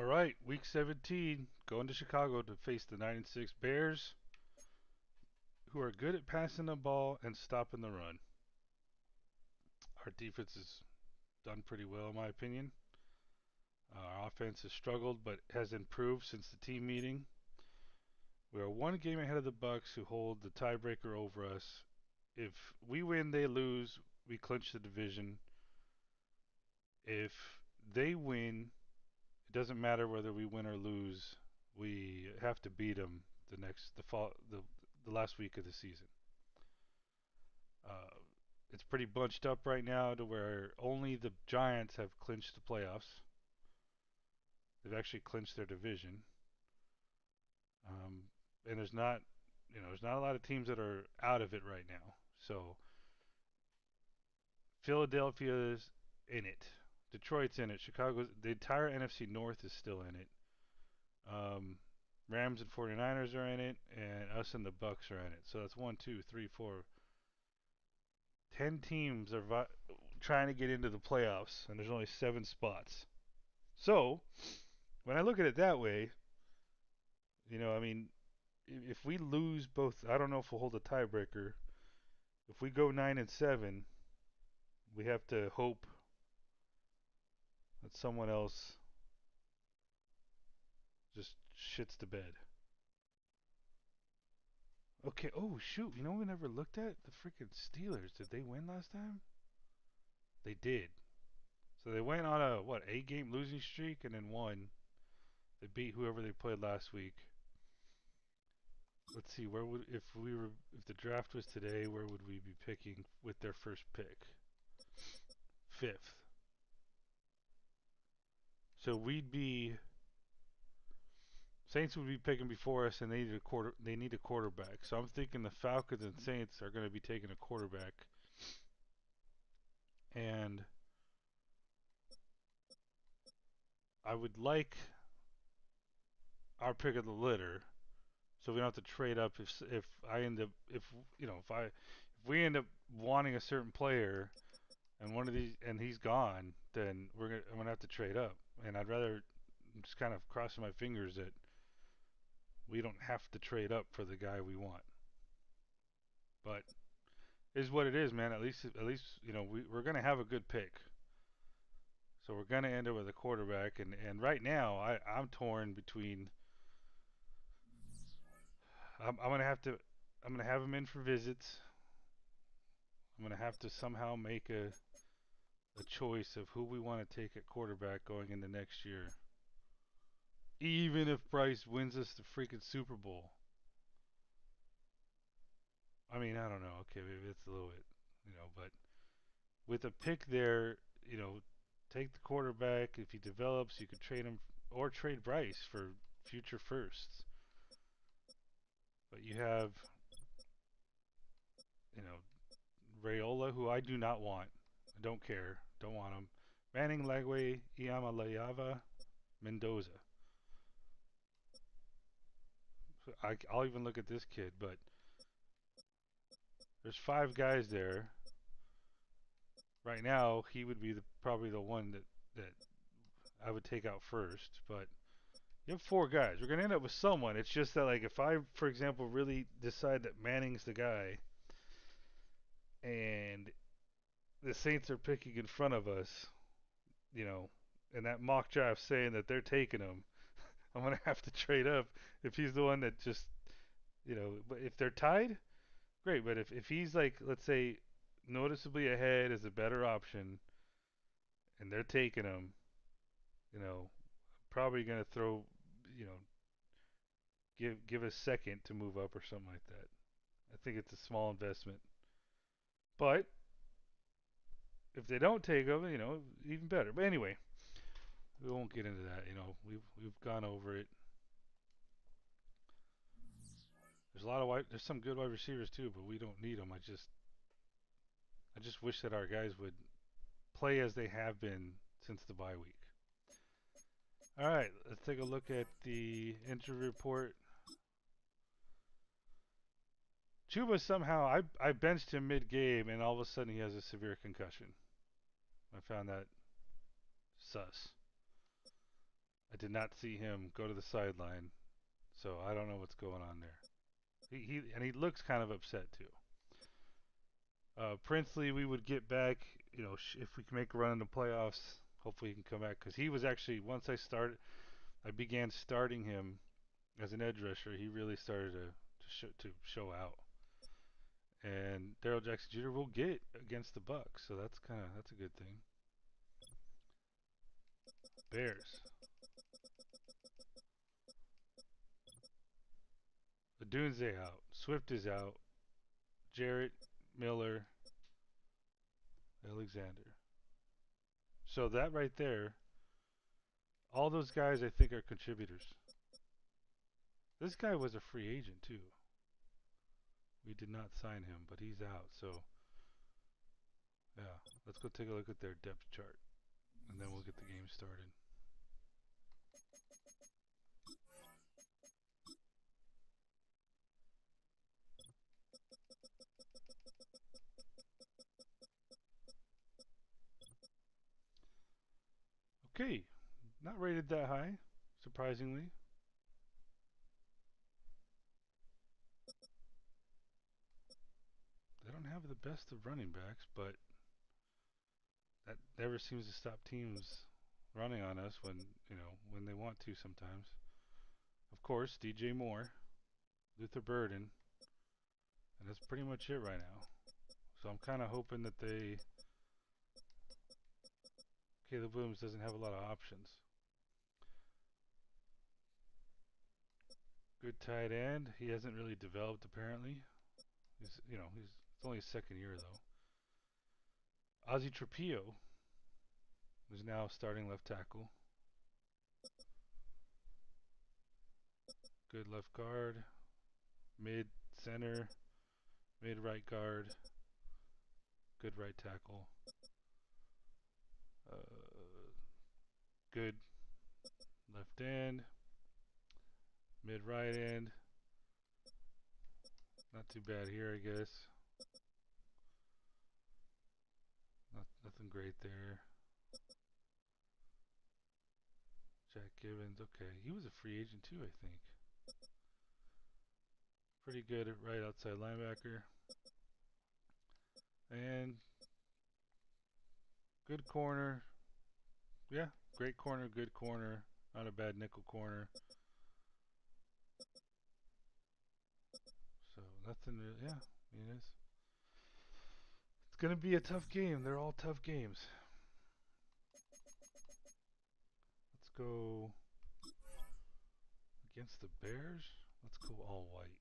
All right, week 17, going to Chicago to face the 9-6 Bears, who are good at passing the ball and stopping the run. Our defense has done pretty well, in my opinion. Our offense has struggled, but has improved since the team meeting. We are one game ahead of the Bucks, who hold the tiebreaker over us. If we win, they lose. We clinch the division. If they win, it doesn't matter whether we win or lose. We have to beat them the last week of the season. Uh, it's pretty bunched up right now to where only the Giants have clinched the playoffs. They've actually clinched their division, um, and there's not a lot of teams that are out of it right now. So Philadelphia's in it, Detroit's in it, the entire NFC North is still in it. Um, Rams and 49ers are in it, and us and the Bucks are in it. So that's 10 teams are trying to get into the playoffs, and there's only 7 spots. So when I look at it that way, I mean, if we lose both, I don't know if we'll hold a tiebreaker. If we go 9-7, we have to hope that someone else just shits the bed. Okay. Oh shoot! You know we never looked at the freaking Steelers. Did they win last time? They did. So they went on a 8-game losing streak and then won. They beat whoever they played last week. Let's see, if the draft was today, where would we be picking with their first pick? Fifth. So Saints would be picking before us, and they need a quarterback. So I'm thinking the Falcons and Saints are going to be taking a quarterback, and I would like our pick of the litter, so we don't have to trade up if I end up if you know if we end up wanting a certain player and one of these and he's gone, then I'm gonna have to trade up, and I'd rather just kind of crossing my fingers that we don't have to trade up for the guy we want. But it is what it is, man. At least we're gonna have a good pick, so we're gonna end up with a quarterback, and right now I'm torn between I'm gonna have to I'm gonna have him in for visits. I'm gonna have to somehow make a choice of who we want to take at quarterback going into next year. Even if Bryce wins us the freaking Super Bowl. I mean, I don't know. Okay, maybe it's a little bit, but with a pick there, you know, take the quarterback. If he develops, you could trade him or trade Bryce for future firsts. But you have, you know, Rayola, who I do not want. I don't care. Don't want him. Manning, Lagway, Iamalayava, Mendoza. I'll even look at this kid, but there's 5 guys there. Right now, he would be probably the one that I would take out first. But you have 4 guys. We're gonna end up with someone. It's just that, like, if I, for example, really decide that Manning's the guy, and the Saints are picking in front of us, you know, and that mock draft saying that they're taking him, I'm gonna have to trade up if he's the one that just, But if they're tied, great. But if he's like, let's say, noticeably ahead is a better option, and they're taking him, probably gonna throw, you know, give a second to move up or something like that. I think it's a small investment, but if they don't take him, even better. But anyway, we won't get into that. We've gone over it. There's some good wide receivers too, but we don't need them. I just wish that our guys would play as they have been since the bye week. All right, let's take a look at the injury report. Chuba somehow I benched him mid game and all of a sudden he has a severe concussion. I found that sus. I did not see him go to the sideline, so I don't know what's going on there. He looks kind of upset too. Princely, we would get back. If we can make a run in the playoffs, hopefully he can come back because he was actually once I began starting him as an edge rusher. He really started to show out. And Daryl Jackson Jr. will get against the Bucks, so that's a good thing. Bears. The Dunze out. Swift is out. Jarrett, Miller, Alexander. So that right there, all those guys I think are contributors. This guy was a free agent too. We did not sign him, but he's out. So yeah, let's go take a look at their depth chart, and then we'll get the game started. Okay, not rated that high, surprisingly. They don't have the best of running backs, but that never seems to stop teams running on us when they want to sometimes. Of course, DJ Moore, Luther Burden, and that's pretty much it right now. So I'm kind of hoping that Caleb Williams doesn't have a lot of options. Good tight end. He hasn't really developed apparently. It's only his second year though. Ozzy Trapillo is now starting left tackle. Good left guard, mid center, mid right guard, good right tackle. Good left end, mid right end. Not too bad here, I guess. Nothing great there. Jack Gibbons, okay. He was a free agent too, I think. Pretty good at right outside linebacker. And good corner. Yeah, great corner, good corner. Not a bad nickel corner. So nothing really, yeah, I mean, it's going to be a tough game. They're all tough games. Let's go against the Bears. Let's go all white.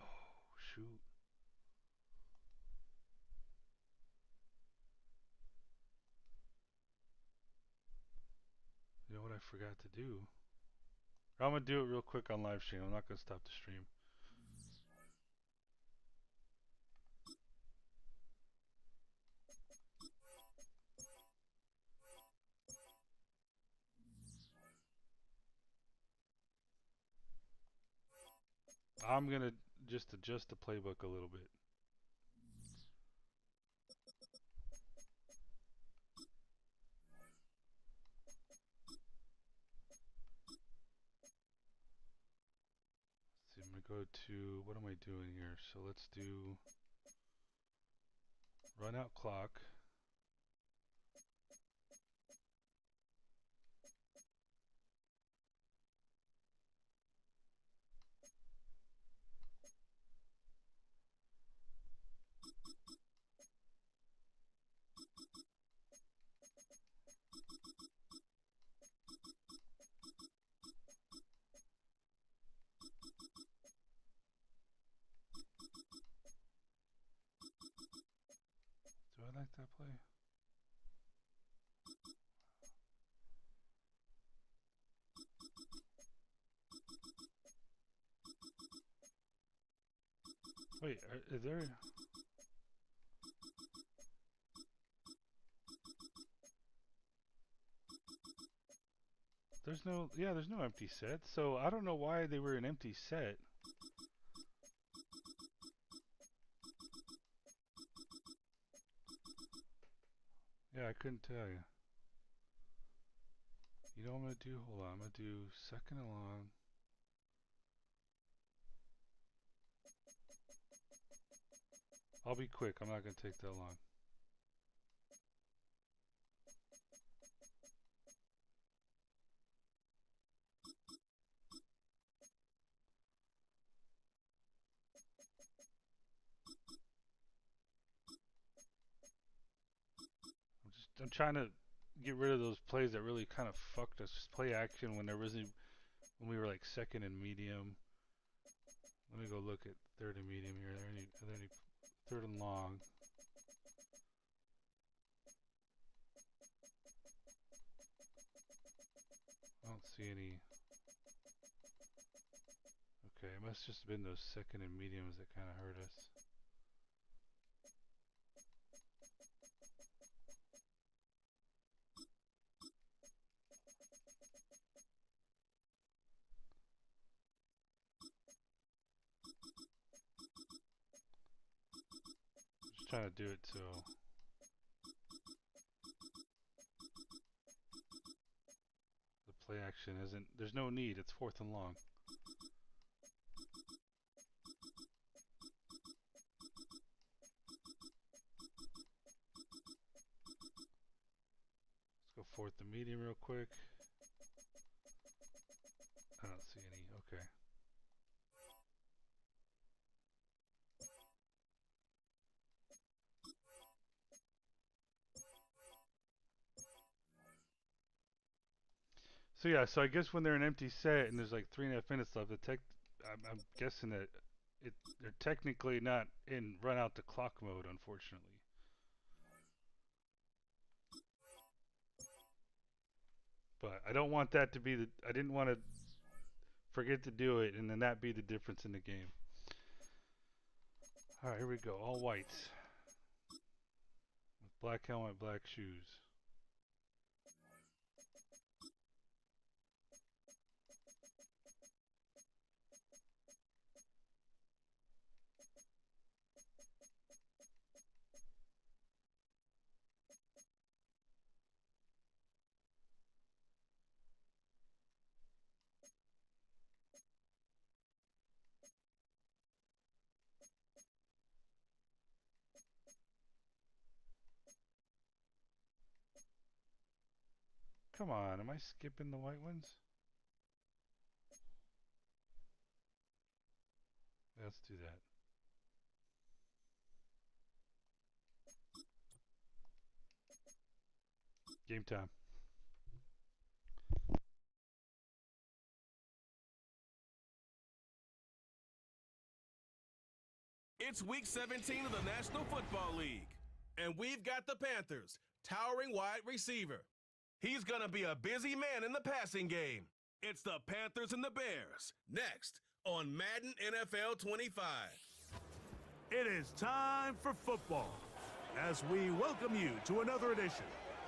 Oh, shoot. You know what I forgot to do? I'm going to do it real quick on live stream. I'm not going to stop the stream. I'm going to just adjust the playbook a little bit. Let's see, I'm going to go to, what am I doing here? So let's do run out clock. Do I like that play? Wait, is there... there's no empty set. So I don't know why they were an empty set. Yeah, I couldn't tell you. You know what I'm going to do? Hold on. I'm going to do second and long. I'll be quick. I'm not going to take that long. I'm trying to get rid of those plays that really kind of fucked us. Just play action when when we were like second and medium. Let me go look at third and medium here. Are there any third and long? I don't see any. Okay, it must just have been those second and mediums that kind of hurt us. Just trying to do it so the play action isn't. There's no need. It's fourth and long. Let's go fourth and medium real quick. I don't see any. Okay. So yeah, so I guess when they're an empty set and there's like 3.5 minutes left, I'm guessing that they're technically not in run out the clock mode, unfortunately. But I don't want that to be the. I didn't want to forget to do it and then that be the difference in the game. All right, here we go. All whites with black helmet, black shoes. Come on, am I skipping the white ones? Let's do that. Game time. It's week 17 of the National Football League, and we've got the Panthers, towering wide receiver. He's going to be a busy man in the passing game. It's the Panthers and the Bears, next on Madden NFL 25. It is time for football as we welcome you to another edition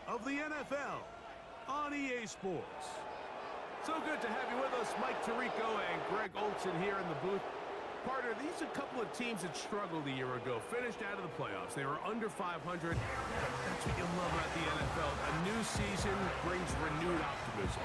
of the NFL on EA Sports. So good to have you with us, Mike Tirico and Greg Olson here in the booth. Partner, these are a couple of teams that struggled a year ago, finished out of the playoffs. They were under 500. That's what you love about the NFL. A new season brings renewed optimism.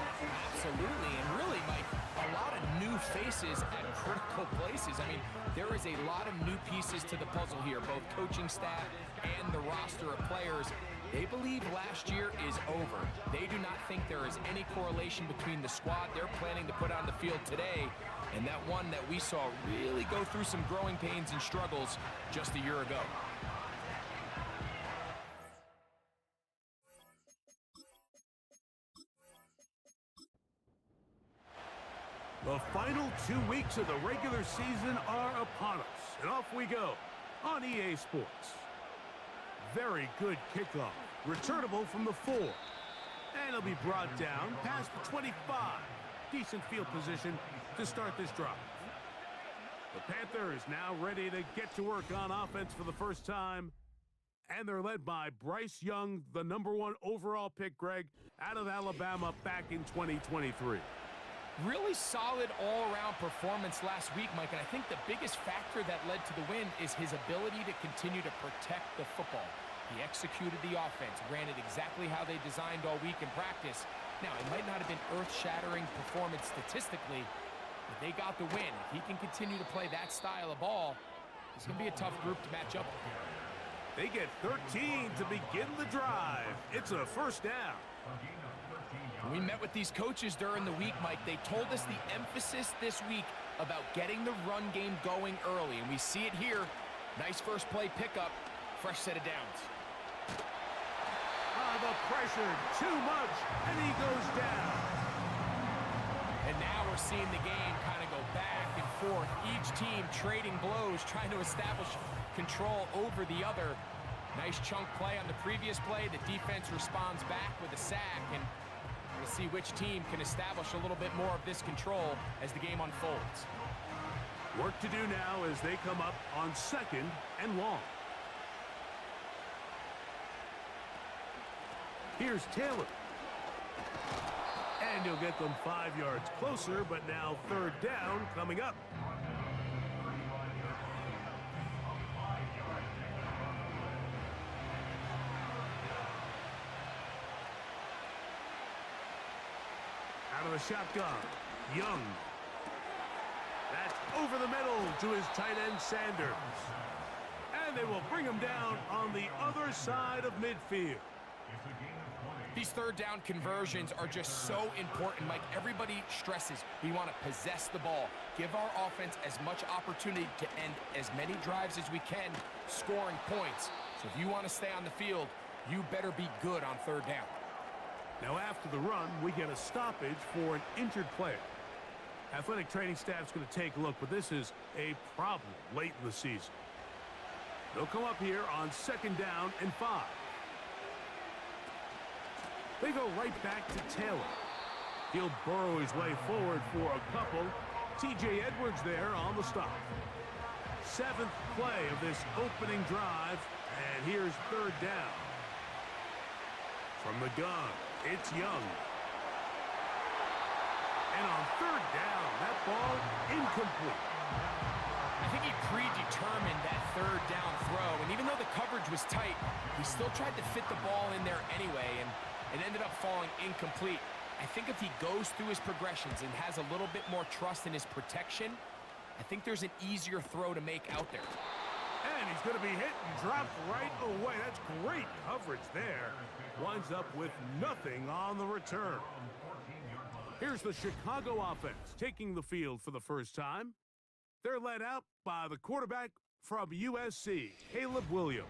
Absolutely, and really, Mike, a lot of new faces at critical places. I mean, there is a lot of new pieces to the puzzle here, both coaching staff and the roster of players. They believe last year is over. They do not think there is any correlation between the squad they're planning to put on the field today and that one that we saw really go through some growing pains and struggles just a year ago. The final 2 weeks of the regular season are upon us, and off we go on EA Sports. Very good kickoff, returnable from the 4. And it'll be brought down past the 25. Decent field position to start this drive. The Panthers now ready to get to work on offense for the first time. And they're led by Bryce Young, the #1 overall pick, Greg, out of Alabama back in 2023. Really solid all-around performance last week, Mike, and I think the biggest factor that led to the win is his ability to continue to protect the football. He executed the offense, ran it exactly how they designed all week in practice. Now, it might not have been earth-shattering performance statistically, but they got the win. If he can continue to play that style of ball, it's going to be a tough group to match up with. They get 13 to begin the drive. It's a first down. When we met with these coaches during the week, Mike, they told us the emphasis this week about getting the run game going early, and we see it here. Nice first play pickup, fresh set of downs. The pressure, too much, and he goes down. And now we're seeing the game kind of go back and forth. Each team trading blows, trying to establish control over the other. Nice chunk play on the previous play. The defense responds back with a sack, and we'll see which team can establish a little bit more of this control as the game unfolds. Work to do now as they come up on 2nd and long. Here's Taylor. And he'll get them 5 yards closer, but now 3rd down coming up. Out of the shotgun, Young. That's over the middle to his tight end, Sanders. And they will bring him down on the other side of midfield. These 3rd down conversions are just so important, Mike. Everybody stresses we want to possess the ball, give our offense as much opportunity to end as many drives as we can, scoring points. So if you want to stay on the field, you better be good on 3rd down. Now after the run, we get a stoppage for an injured player. Athletic training staff's going to take a look, but this is a problem late in the season. They'll come up here on 2nd down and 5. They go right back to Taylor. He'll burrow his way forward for a couple. T.J. Edwards there on the stop. 7th play of this opening drive, and here's 3rd down. From the gun, it's Young. And on 3rd down, that ball incomplete. I think he predetermined that 3rd down throw, and even though the coverage was tight, he still tried to fit the ball in there anyway, and it ended up falling incomplete. I think if he goes through his progressions and has a little bit more trust in his protection, I think there's an easier throw to make out there. And he's going to be hit and dropped right away. That's great coverage there. Winds up with nothing on the return. Here's the Chicago offense taking the field for the first time. They're led out by the quarterback from USC, Caleb Williams.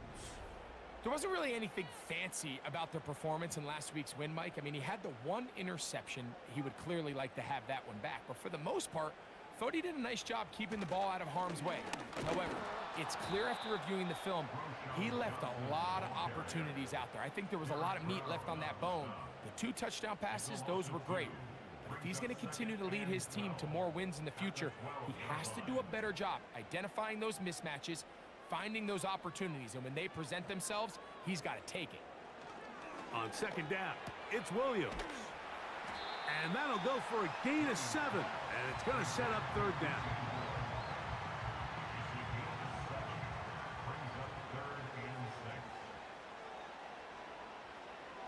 There wasn't really anything fancy about their performance in last week's win, Mike. I mean, he had the one interception. He would clearly like to have that one back. But for the most part, I thought he did a nice job keeping the ball out of harm's way. However, it's clear after reviewing the film, he left a lot of opportunities out there. I think there was a lot of meat left on that bone. The 2 touchdown passes, those were great. But if he's going to continue to lead his team to more wins in the future, he has to do a better job identifying those mismatches, finding those opportunities, and when they present themselves, he's got to take it. On 2nd down, it's Williams. And that'll go for a gain of 7, and it's going to set up 3rd down.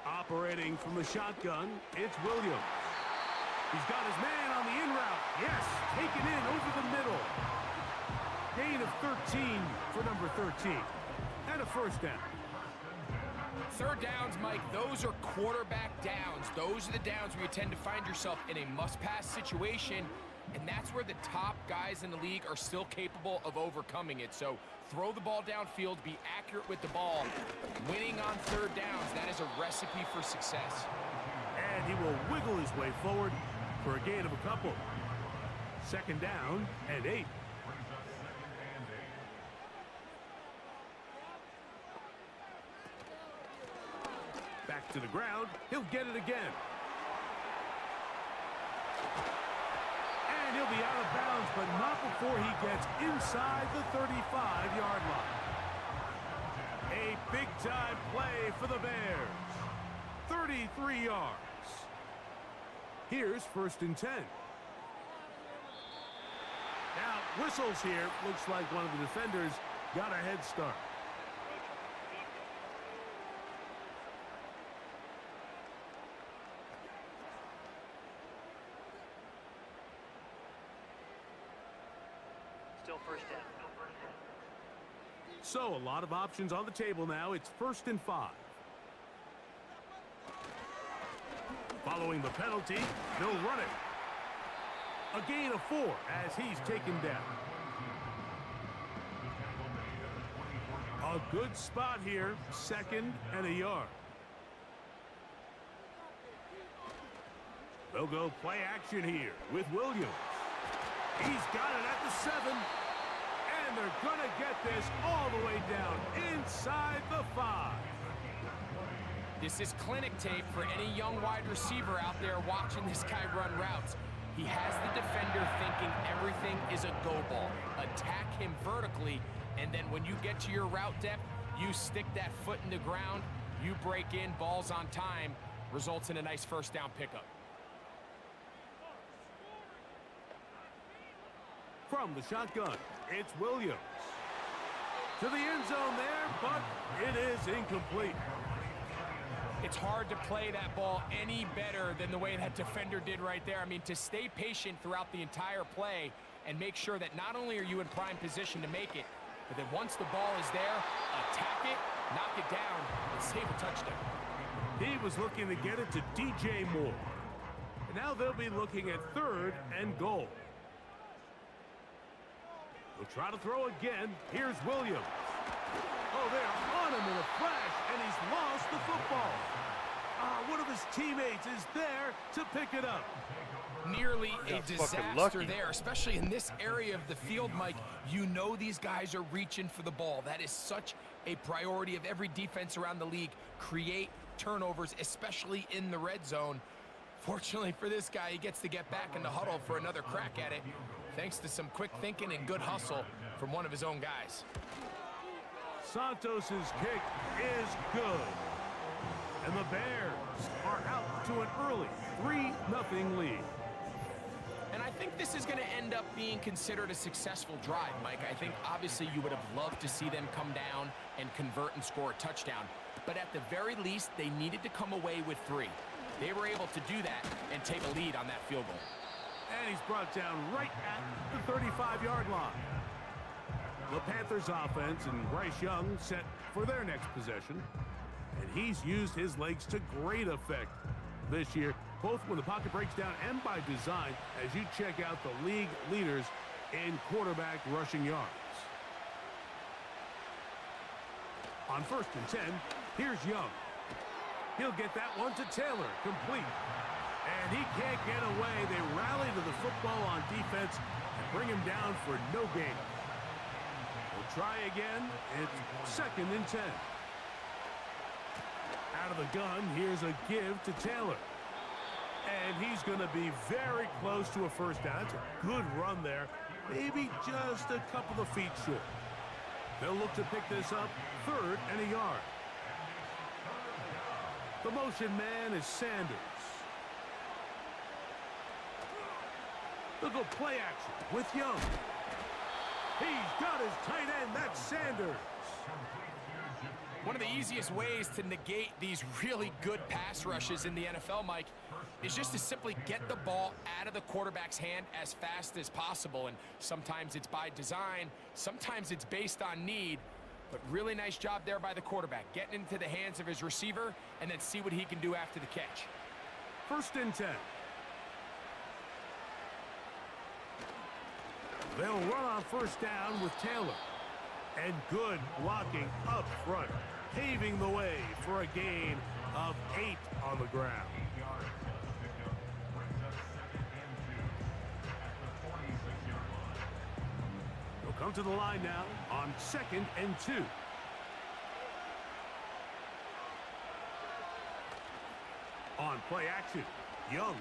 Operating from the shotgun, it's Williams. He's got his man on the in route. Yes, taken in over the middle. Gain of 13 for number 13. And a 1st down. 3rd downs, Mike, those are quarterback downs. Those are the downs where you tend to find yourself in a must-pass situation, and that's where the top guys in the league are still capable of overcoming it. So throw the ball downfield, be accurate with the ball. Winning on 3rd downs, that is a recipe for success. And he will wiggle his way forward for a gain of a couple. 2nd down and 8. Back to the ground. He'll get it again. And he'll be out of bounds, but not before he gets inside the 35-yard line. A big-time play for the Bears. 33 yards. Here's 1st and 10. Now, whistles here. Looks like one of the defenders got a head start. So a lot of options on the table now. It's 1st and 5. Following the penalty, they'll run it. A gain of 4 as he's taken down. A good spot here, 2nd and a yard. They'll go play action here with Williams. He's got it at the 7. And they're going to get this all the way down inside the 5. This is clinic tape for any young wide receiver out there watching this guy run routes. He has the defender thinking everything is a go ball. Attack him vertically, and then when you get to your route depth, you stick that foot in the ground, you break in, balls on time, results in a nice 1st down pickup. From the shotgun, it's Williams. To the end zone there, but it is incomplete. It's hard to play that ball any better than the way that defender did right there. I mean, to stay patient throughout the entire play and make sure that not only are you in prime position to make it, but that once the ball is there, attack it, knock it down, and save a touchdown. He was looking to get it to DJ Moore. And now they'll be looking at 3rd and goal. He'll try to throw again. Here's Williams. Oh, they are on him in a flash, and he's lost the football. One of his teammates is there to pick it up. Nearly a disaster there, especially in this area of the field, Mike. You know these guys are reaching for the ball. That is such a priority of every defense around the league. Create turnovers, especially in the red zone. Fortunately for this guy, he gets to get back in the huddle for another crack at it, thanks to some quick thinking and good hustle from one of his own guys. Santos's kick is good. And the Bears are out to an early 3-0 lead. And I think this is going to end up being considered a successful drive, Mike. I think obviously you would have loved to see them come down and convert and score a touchdown. But at the very least, they needed to come away with 3. They were able to do that and take a lead on that field goal. And he's brought down right at the 35-yard line. The Panthers offense and Bryce Young set for their next possession. And he's used his legs to great effect this year, both when the pocket breaks down and by design, as you check out the league leaders in quarterback rushing yards. On 1st and 10, here's Young. He'll get that one to Taylor, complete. And he can't get away. They rally to the football on defense and bring him down for no gain. We'll try again. It's 2nd and 10. Out of the gun, here's a give to Taylor. And he's going to be very close to a 1st down. It's a good run there. Maybe just a couple of feet short. They'll look to pick this up 3rd and a yard. The motion man is Sanders. They'll go play action with Young. He's got his tight end. That's Sanders. One of the easiest ways to negate these really good pass rushes in the NFL, Mike, is just to simply get the ball out of the quarterback's hand as fast as possible. And sometimes it's by design, sometimes it's based on need. But really nice job there by the quarterback, getting into the hands of his receiver and then see what he can do after the catch. 1st and 10. They'll run on 1st down with Taylor. And good blocking up front, paving the way for a gain of 8 on the ground. They'll come to the line now on 2nd and 2. On play action, Young.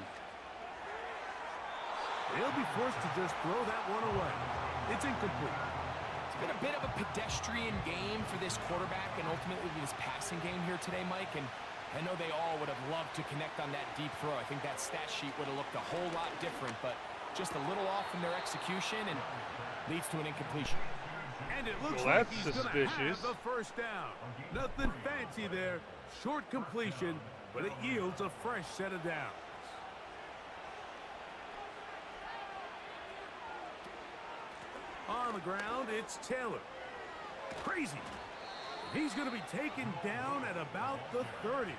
They'll be forced to just throw that one away. It's incomplete. It's been a bit of a pedestrian game for this quarterback and ultimately this passing game here today, Mike. And I know they all would have loved to connect on that deep throw. I think that stat sheet would have looked a whole lot different, but just a little off in their execution and leads to an incompletion. And it looks like he's going to have the 1st down. Nothing fancy there. Short completion, but it yields a fresh set of downs. On the ground, it's Taylor. Crazy. He's going to be taken down at about the 30.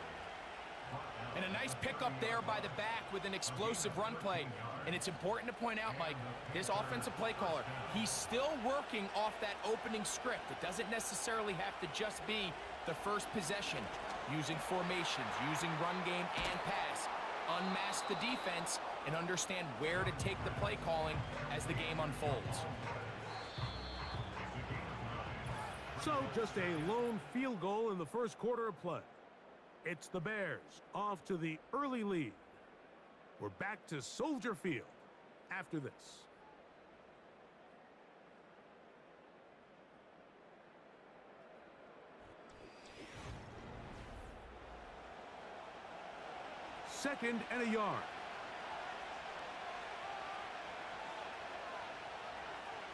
And a nice pickup there by the back with an explosive run play. And it's important to point out, Mike, his offensive play caller, he's still working off that opening script. It doesn't necessarily have to just be the first possession. Using formations, using run game and pass. Unmask the defense and understand where to take the play calling as the game unfolds. So just a lone field goal in the first quarter of play. It's the Bears off to the early lead. We're back to Soldier Field after this. Second and a yard.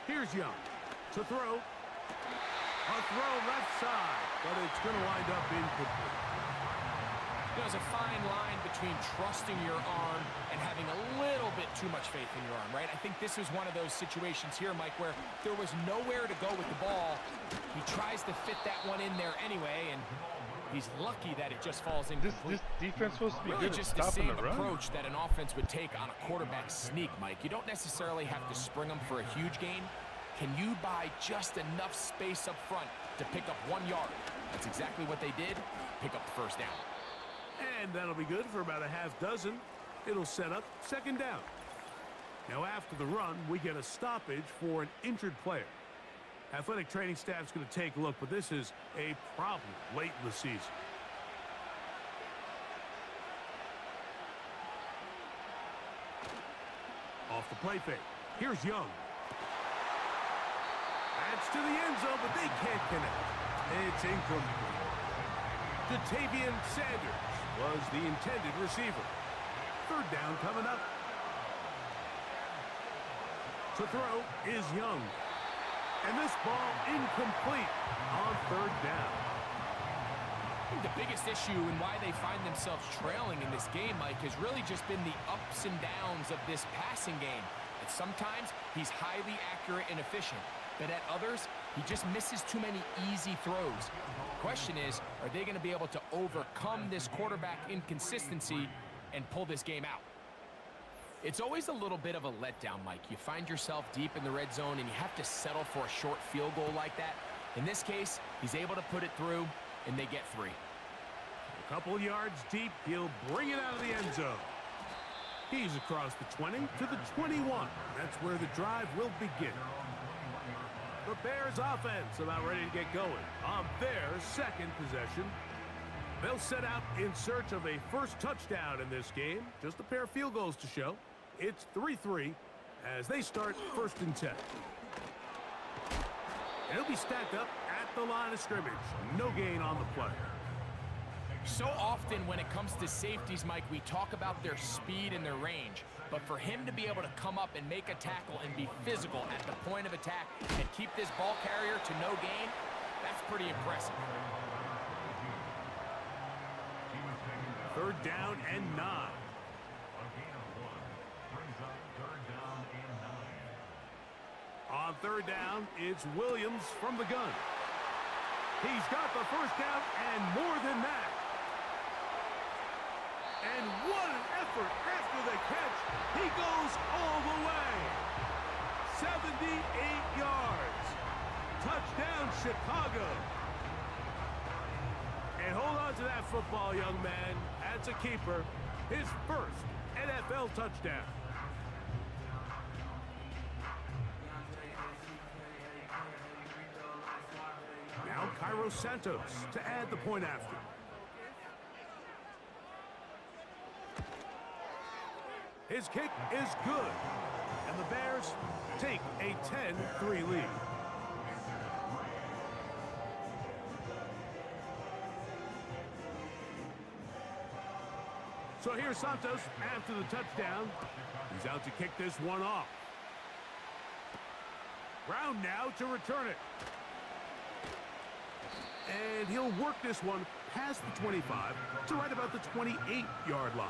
Here's Young to throw. A throw left side, but it's going to wind up incomplete. There's a fine line between trusting your arm and having a little bit too much faith in your arm, right? I think this is one of those situations here, Mike, where there was nowhere to go with the ball. He tries to fit that one in there anyway, and he's lucky that it just falls incomplete. This defense supposed to be Really good just at the stopping same the run. approach that an offense would take on a quarterback sneak, Mike. You don't necessarily have to spring them for a huge gain. Can you buy just enough space up front to pick up 1 yard? That's exactly what they did. Pick up the first down. And that'll be good for about a half dozen. It'll set up second down. Now after the run, we get a stoppage for an injured player. Athletic training staff's going to take a look, but this is a problem late in the season. Off the play fake. Here's Young. That's to the end zone, but they can't connect. It's incomplete. Jatavian Sanders was the intended receiver. Third down coming up. To throw is Young. And this ball incomplete on third down. I think the biggest issue and why they find themselves trailing in this game, Mike, has really just been the ups and downs of this passing game. And sometimes he's highly accurate and efficient, but at others, he just misses too many easy throws. The question is, are they going to be able to overcome this quarterback inconsistency and pull this game out? It's always a little bit of a letdown, Mike. You find yourself deep in the red zone and you have to settle for a short field goal like that. In this case, he's able to put it through, and they get 3. A couple yards deep, he'll bring it out of the end zone. He's across the 20 to the 21. That's where the drive will begin. The Bears offense about ready to get going on their second possession. They'll set out in search of a first touchdown in this game. Just a pair of field goals to show. It's 3-3 as they start 1st and 10. It'll be stacked up at the line of scrimmage. No gain on the play. So often when it comes to safeties, Mike, we talk about their speed and their range. But for him to be able to come up and make a tackle and be physical at the point of attack and keep this ball carrier to no gain, that's pretty impressive. 3rd down and 9. On 3rd down, it's Williams from the gun. He's got the first down and more than that. And what an effort after the catch. He goes all the way. 78 yards. Touchdown, Chicago. And hold on to that football, young man. That's a keeper. His first NFL touchdown. Now Cairo Santos to add the point after. His kick is good. And the Bears take a 10-3 lead. So here's Santos after the touchdown. He's out to kick this one off. Brown now to return it. And he'll work this one past the 25 to right about the 28-yard line.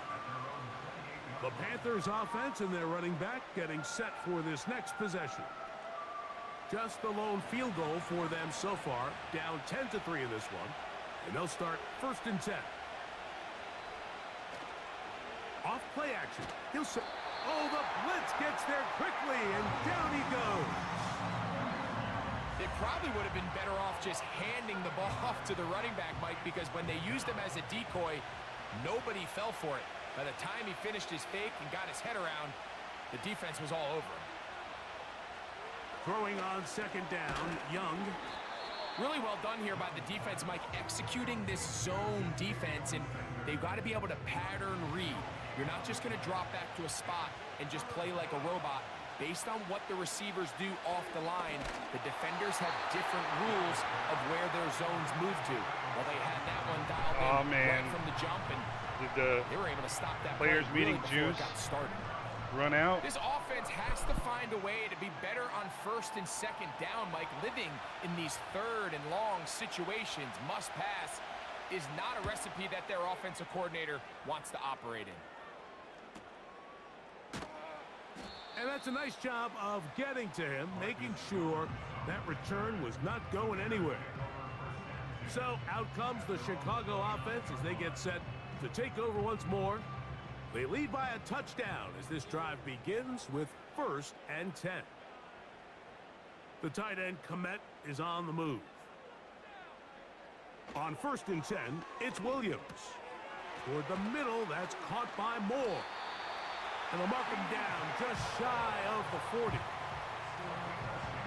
The Panthers offense and their running back getting set for this next possession. Just the lone field goal for them so far. Down 10-3 in this one. And they'll start 1st and 10. Off play action. He'll say, oh, the blitz gets there quickly, and down he goes. They probably would have been better off just handing the ball off to the running back, Mike, because when they used him as a decoy, nobody fell for it. By the time he finished his fake and got his head around, the defense was all over him. Throwing on 2nd down, Young. Really well done here by the defense, Mike, executing this zone defense, and they've got to be able to pattern read. You're not just going to drop back to a spot and just play like a robot. Based on what the receivers do off the line, the defenders have different rules of where their zones move to. Well, they had that one dialed in right from the jump, and they were able to stop that players play meeting really before juice it got started. Run out. This offense has to find a way to be better on 1st and 2nd down, Mike. Living in these 3rd and long situations, must pass, is not a recipe that their offensive coordinator wants to operate in. And that's a nice job of getting to him, making sure that return was not going anywhere. So out comes the Chicago offense as they get set to take over once more. They lead by a touchdown as this drive begins with 1st and 10. The tight end, Komet, is on the move. On 1st and 10, it's Williams. Toward the middle, that's caught by Moore. And they'll mark him down just shy of the 40.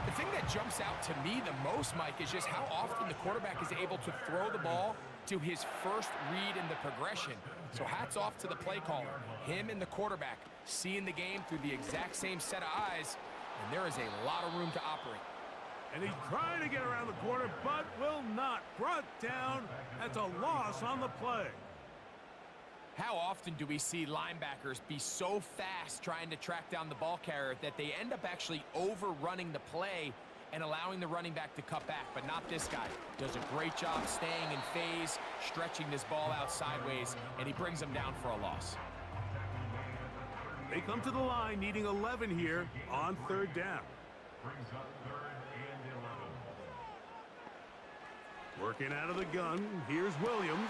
The thing that jumps out to me the most, Mike, is just how often the quarterback is able to throw the ball to his first read in the progression. So hats off to the play caller. Him and the quarterback seeing the game through the exact same set of eyes, and there is a lot of room to operate. And he's trying to get around the corner, but will not. Brought down. That's a loss on the play. How often do we see linebackers be so fast trying to track down the ball carrier that they end up actually overrunning the play and allowing the running back to cut back? But not this guy. Does a great job staying in phase, stretching this ball out sideways, and he brings them down for a loss. They come to the line needing 11 here on 3rd down. Working out of the gun, here's Williams.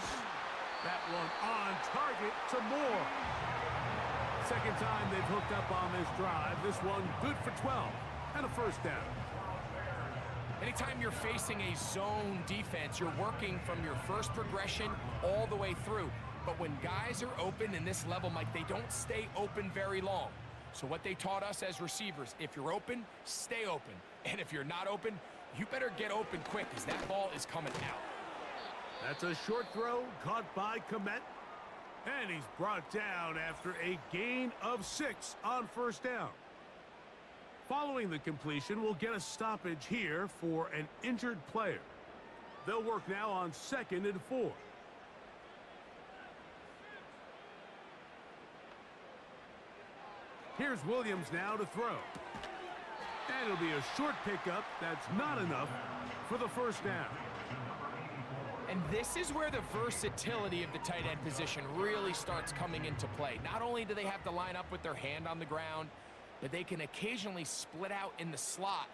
That one on target to Moore. Second time they've hooked up on this drive. This one good for 12 and a 1st down. Anytime you're facing a zone defense, you're working from your first progression all the way through. But when guys are open in this level, Mike, they don't stay open very long. So what they taught us as receivers, if you're open, stay open. And if you're not open, you better get open quick because that ball is coming out. That's a short throw caught by Komet. And he's brought down after a gain of 6 on 1st down. Following the completion, we'll get a stoppage here for an injured player. They'll work now on 2nd and 4. Here's Williams now to throw. And it'll be a short pickup. That's not enough for the 1st down. And this is where the versatility of the tight end position really starts coming into play. Not only do they have to line up with their hand on the ground, but they can occasionally split out in the slot.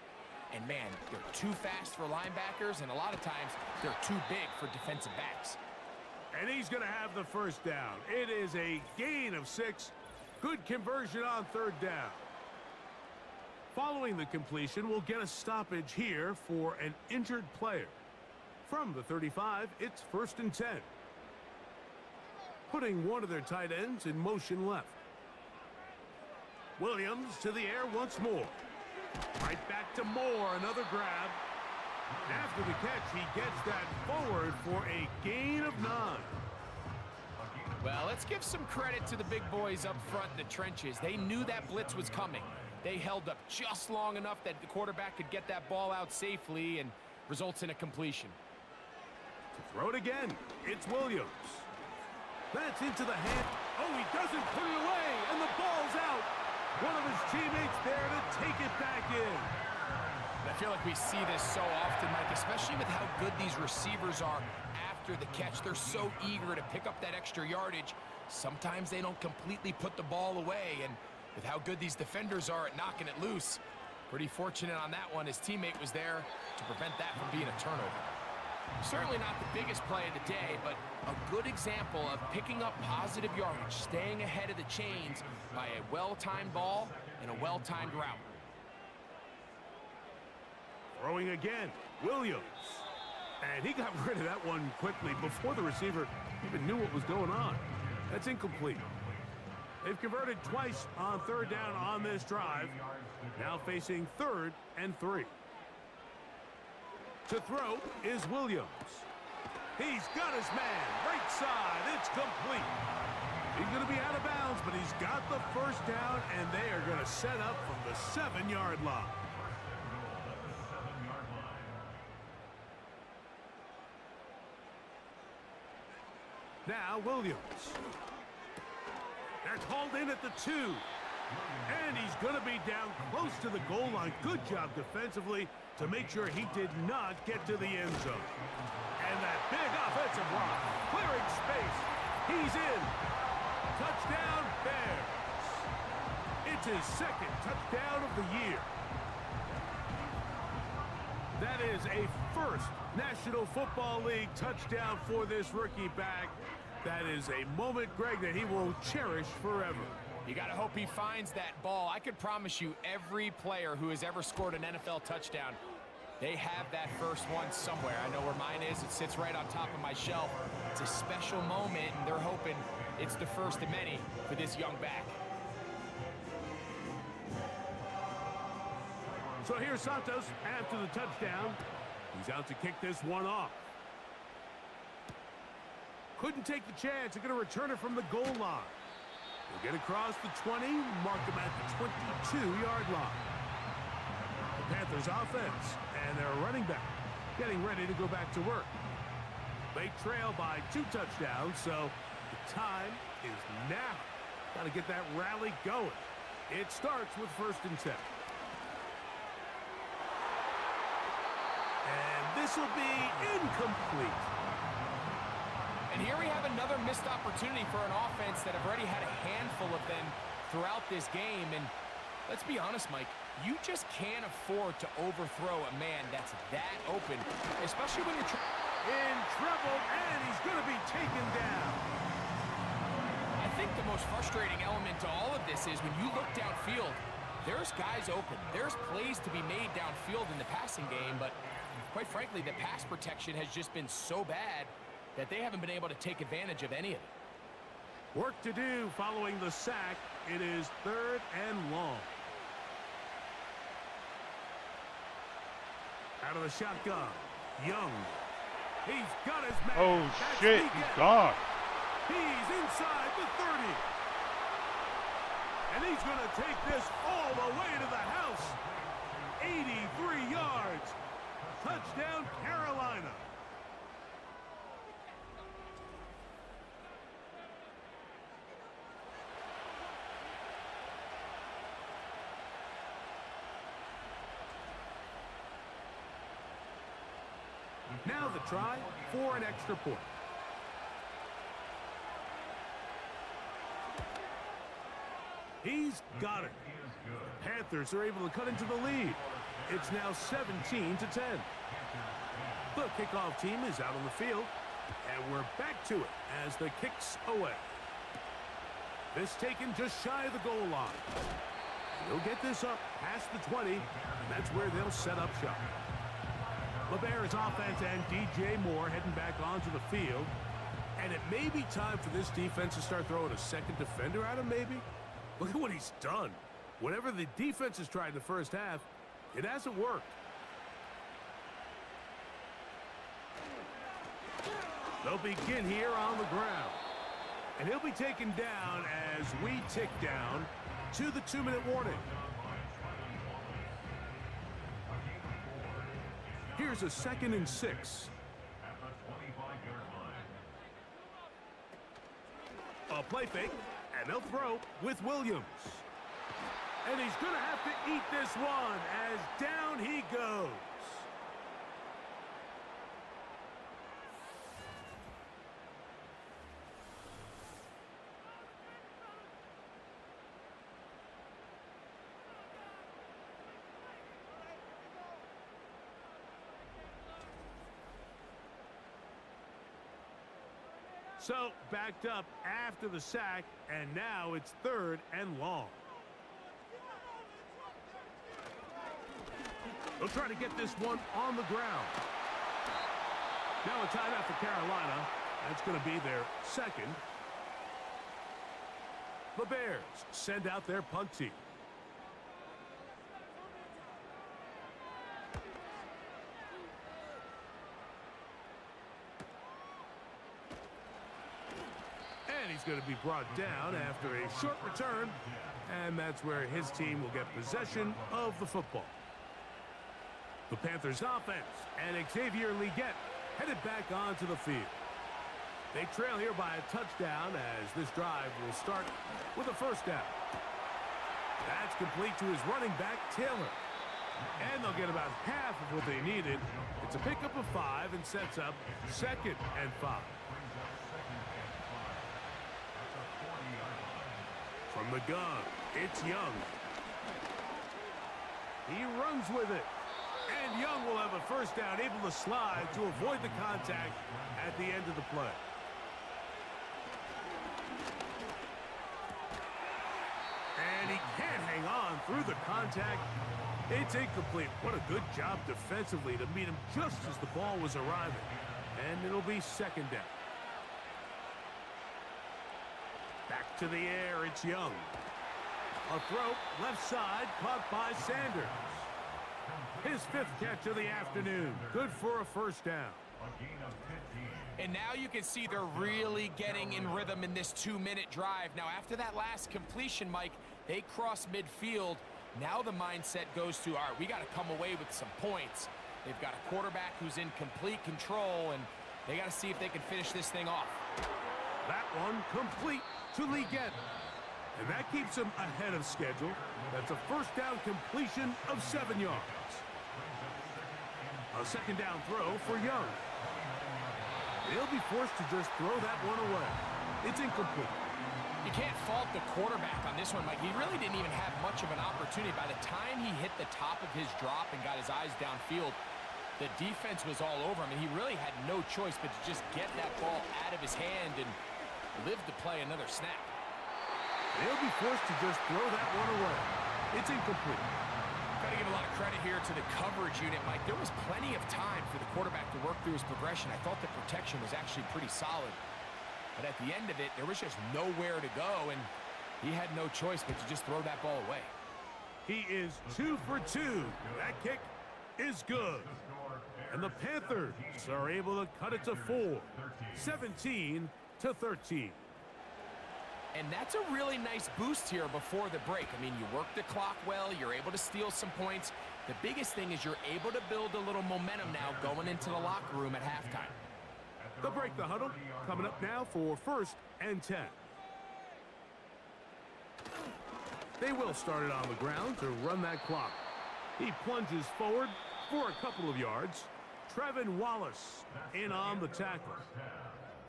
And man, they're too fast for linebackers, and a lot of times they're too big for defensive backs. And he's going to have the 1st down. It is a gain of 6. Good conversion on 3rd down. Following the completion, we'll get a stoppage here for an injured player. From the 35, it's 1st and 10. Putting one of their tight ends in motion left. Williams to the air once more. Right back to Moore, another grab. After the catch, he gets that forward for a gain of 9. Well, let's give some credit to the big boys up front in the trenches. They knew that blitz was coming. They held up just long enough that the quarterback could get that ball out safely and results in a completion. To throw it again, it's Williams. That's into the hand. Oh, he doesn't put it away, and the ball's out. One of his teammates there to take it back in. I feel like we see this so often, Mike, especially with how good these receivers are after the catch. They're so eager to pick up that extra yardage. Sometimes they don't completely put the ball away, and with how good these defenders are at knocking it loose, Pretty fortunate on that one. His teammate was there to prevent that from being a turnover. Certainly not the biggest play of the day, but a good example of picking up positive yardage, staying ahead of the chains by a well-timed ball and a well-timed route. Throwing again, Williams. And he got rid of that one quickly before the receiver even knew what was going on. That's incomplete. They've converted twice on third down on this drive. Now facing 3rd and 3. To throw is Williams. He's got his man. Right side. It's complete. He's going to be out of bounds, but he's got the first down, and they are going to set up from the 7-yard line. Now Williams. They're called in at the 2. And he's going to be down close to the goal line. Good job defensively to make sure he did not get to the end zone. And that big offensive block, clearing space. He's in. Touchdown, Bears. It's his 2nd touchdown of the year. That is a first National Football League touchdown for this rookie back. That is a moment, Greg, that he will cherish forever. You got to hope he finds that ball. I could promise you every player who has ever scored an NFL touchdown, they have that first one somewhere. I know where mine is. It sits right on top of my shelf. It's a special moment, and they're hoping it's the first of many for this young back. So here's Santos after the touchdown. He's out to kick this one off. Couldn't take the chance. They're going to return it from the goal line. They'll get across the 20, mark him at the 22-yard line. The Panthers offense and their running back getting ready to go back to work. They trail by 2 touchdowns, so the time is now. Got to get that rally going. It starts with 1st and 10. And this will be incomplete. And here we have another missed opportunity for an offense that have already had a handful of them throughout this game. And let's be honest, Mike, you just can't afford to overthrow a man that's that open, especially when you're in trouble, and he's going to be taken down. I think the most frustrating element to all of this is when you look downfield, there's guys open. There's plays to be made downfield in the passing game, but quite frankly, the pass protection has just been so bad that they haven't been able to take advantage of any of it. Work to do following the sack. It is 3rd and long. Out of the shotgun, Young. He's got his man. Oh, That's shit, he's gone. He's inside the 30. And he's going to take this all the way to the house. 83 yards. Touchdown, Carolina. Now the try for an extra point. He's got it. The Panthers are able to cut into the lead. It's now 17-10. The kickoff team is out on the field, and we're back to it as the kick's away. This taken just shy of the goal line. They'll get this up past the 20, and that's where they'll set up shop. The Bears offense and DJ Moore heading back onto the field. And it may be time for this defense to start throwing a second defender at him, maybe. Look at what he's done. Whatever the defense has tried in the first half, it hasn't worked. They'll begin here on the ground. And he'll be taken down as we tick down to the 2-minute warning. Here's a 2nd and 6. A play fake, and they'll throw with Williams. And he's going to have to eat this one as down he goes. So backed up after the sack, and now it's 3rd and long. They'll try to get this one on the ground. Now a timeout for Carolina. That's going to be their 2nd. The Bears send out their punt team. And he's going to be brought down after a short return. And that's where his team will get possession of the football. The Panthers offense and Xavier Leggett headed back onto the field. They trail here by a touchdown as this drive will start with a 1st down. That's complete to his running back, Taylor. And they'll get about half of what they needed. It's a pickup of 5 and sets up 2nd and 5. From the gun, it's Young. He runs with it. And Young will have a 1st down, able to slide to avoid the contact at the end of the play. And he can't hang on through the contact. It's incomplete. What a good job defensively to meet him just as the ball was arriving. And it'll be 2nd down. Back to the air, it's Young. A throw, left side, caught by Sanders. His 5th catch of the afternoon. Good for a 1st down. And now you can see they're really getting in rhythm in this 2-minute drive. Now, after that last completion, Mike, they cross midfield. Now the mindset goes to, all right, we got to come away with some points. They've got a quarterback who's in complete control, and they got to see if they can finish this thing off. That one complete to Leggett. And that keeps him ahead of schedule. That's a 1st down completion of 7 yards. A 2nd down throw for Young. They'll be forced to just throw that one away. It's incomplete. You can't fault the quarterback on this one, Mike. He really didn't even have much of an opportunity. By the time he hit the top of his drop and got his eyes downfield, the defense was all over him, and he really had no choice but to just get that ball out of his hand and live to play another snap. They'll be forced to just throw that one away. It's incomplete. Got to give a lot of credit here to the coverage unit, Mike. There was plenty of time for the quarterback to work through his progression. I thought the protection was actually pretty solid. But at the end of it, there was just nowhere to go, and he had no choice but to just throw that ball away. He is 2 for 2. That kick is good. And the Panthers are able to cut it to 4. 17-13. And that's a really nice boost here before the break. I mean, you work the clock well, you're able to steal some points. The biggest thing is you're able to build a little momentum now going into the locker room at halftime. They'll break the huddle. Coming up now for 1st and 10. They will start it on the ground to run that clock. He plunges forward for a couple of yards. Trevin Wallace in on the tackle.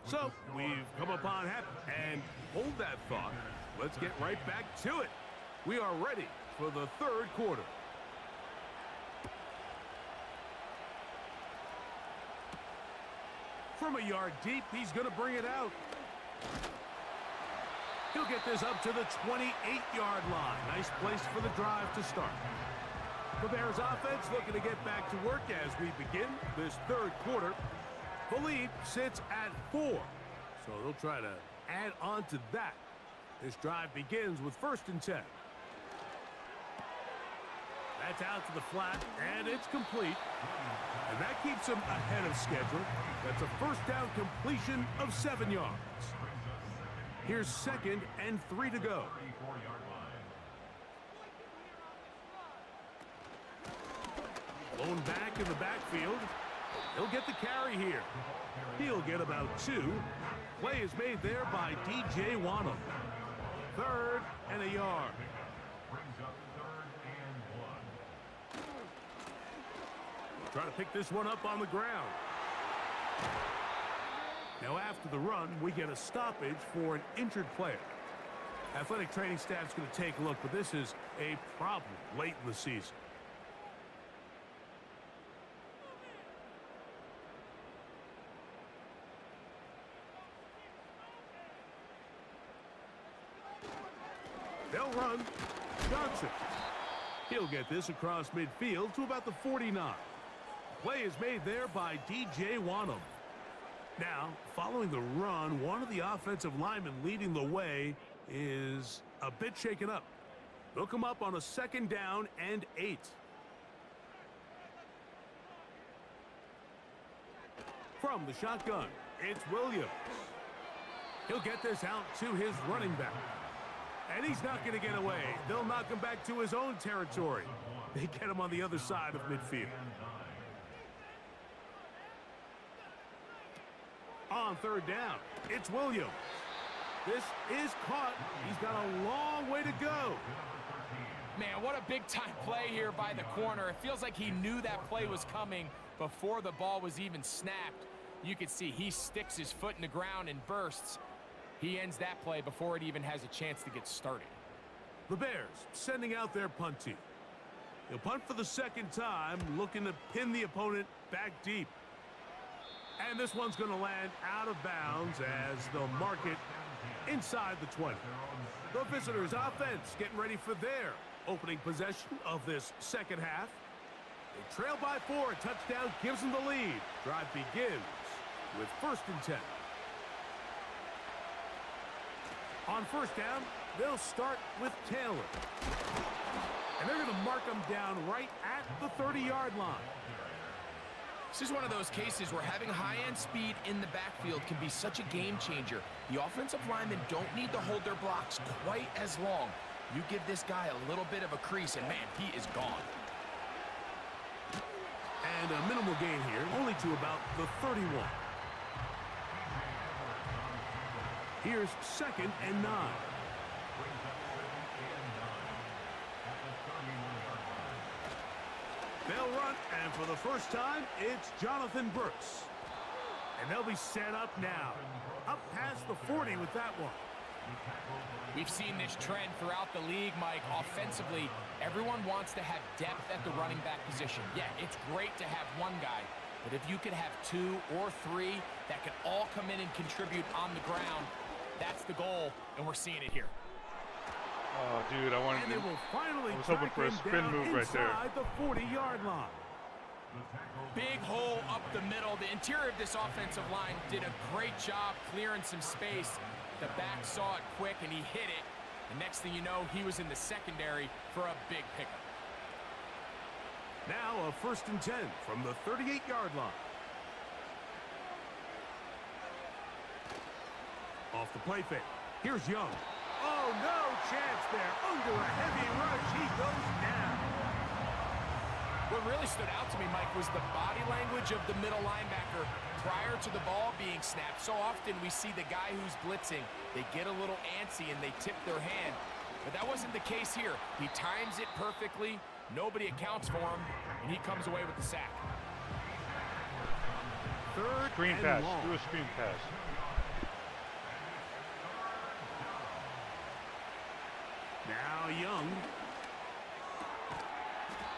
So we've come upon half, and hold that thought. Let's get right back to it. We are ready for the 3rd quarter. From a yard deep, he's going to bring it out. He'll get this up to the 28-yard line. Nice place for the drive to start. The Bears offense looking to get back to work as we begin this 3rd quarter. The lead sits at 4, so they'll try to add on to that. This drive begins with 1st and 10. That's out to the flat, and it's complete. And that keeps him ahead of schedule. That's a 1st down completion of 7 yards. Here's 2nd and 3 to go. Blown back in the backfield. He'll get the carry here. He'll get about 2. Play is made there by D.J. Wonnum. 3rd and a yard. Try to pick this one up on the ground. Now after the run, we get a stoppage for an injured player. Athletic training staff's going to take a look, but this is a problem late in the season. They'll run. Johnson. He'll get this across midfield to about the 49. Play is made there by D.J. Wanham. Now, following the run, one of the offensive linemen leading the way is a bit shaken up. They'll come up on a 2nd down and 8. From the shotgun, it's Williams. He'll get this out to his running back. And he's not going to get away. They'll knock him back to his own territory. They get him on the other side of midfield. On 3rd down, it's Williams. This is caught. He's got a long way to go. Man, what a big-time play here by the corner. It feels like he knew that play was coming before the ball was even snapped. You can see he sticks his foot in the ground and bursts. He ends that play before it even has a chance to get started. The Bears sending out their punt team. They'll punt for the 2nd time, looking to pin the opponent back deep. And this one's going to land out of bounds as they'll mark it inside the 20. The visitors' offense getting ready for their opening possession of this 2nd half. They trail by 4. A touchdown gives them the lead. Drive begins with 1st and 10. On 1st down, they'll start with Taylor. And they're going to mark him down right at the 30-yard line. This is one of those cases where having high-end speed in the backfield can be such a game changer. The offensive linemen don't need to hold their blocks quite as long. You give this guy a little bit of a crease, and man, he is gone. And a minimal gain here, only to about the 31. Here's 2nd and 9. They'll run, and for the first time, it's Jonathan Brooks. And they'll be set up now. Up past the 40 with that one. We've seen this trend throughout the league, Mike. Offensively, everyone wants to have depth at the running back position. Yeah, it's great to have one guy, but if you could have 2 or 3 that can all come in and contribute on the ground, that's the goal, and we're seeing it here. Oh, dude, I was hoping for a spin move right there. The 40-yard line. Big hole up the middle. The interior of this offensive line did a great job clearing some space. The back saw it quick, and he hit it. The next thing you know, he was in the secondary for a big pickup. Now a 1st and 10 from the 38-yard line. Off the play fake. Here's Young. Oh, no chance there. Under a heavy rush, he goes down. What really stood out to me, Mike, was the body language of the middle linebacker prior to the ball being snapped. So often we see the guy who's blitzing, they get a little antsy and they tip their hand. But that wasn't the case here. He times it perfectly. Nobody accounts for him, and he comes away with the sack. 3rd Screen and pass. long. Do a screen pass. Now Young.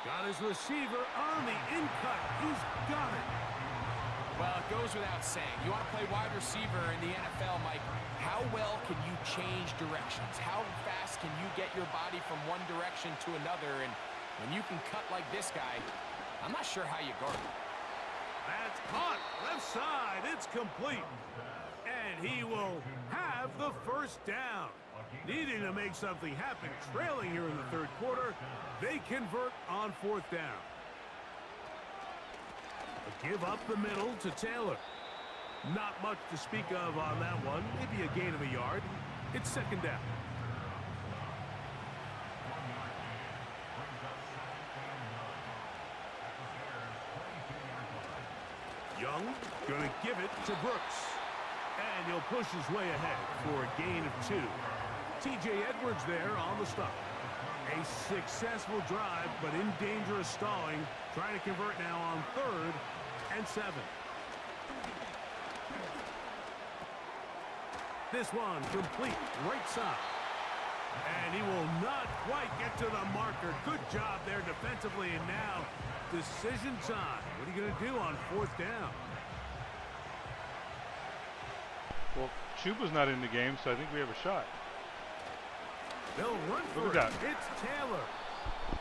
Got his receiver on the in-cut. He's got it. Well, it goes without saying. You want to play wide receiver in the NFL, Mike, how well can you change directions? How fast can you get your body from one direction to another? And when you can cut like this guy, I'm not sure how you guard it. That's caught. Left side. It's complete. And he will have the 1st down. Needing to make something happen, trailing here in the 3rd quarter, they convert on 4th down. A give up the middle to Taylor. Not much to speak of on that one. Maybe a gain of a yard. It's 2nd down. Young gonna give it to Brooks. And he'll push his way ahead for a gain of 2. T.J. Edwards there on the stop. A successful drive, but in danger of stalling. Trying to convert now on 3rd and 7. This one complete, right side. And he will not quite get to the marker. Good job there defensively, and now decision time. What are you going to do on 4th down? Well, Chuba's not in the game, so I think we have a shot. They'll run What we for it. got? It's Taylor.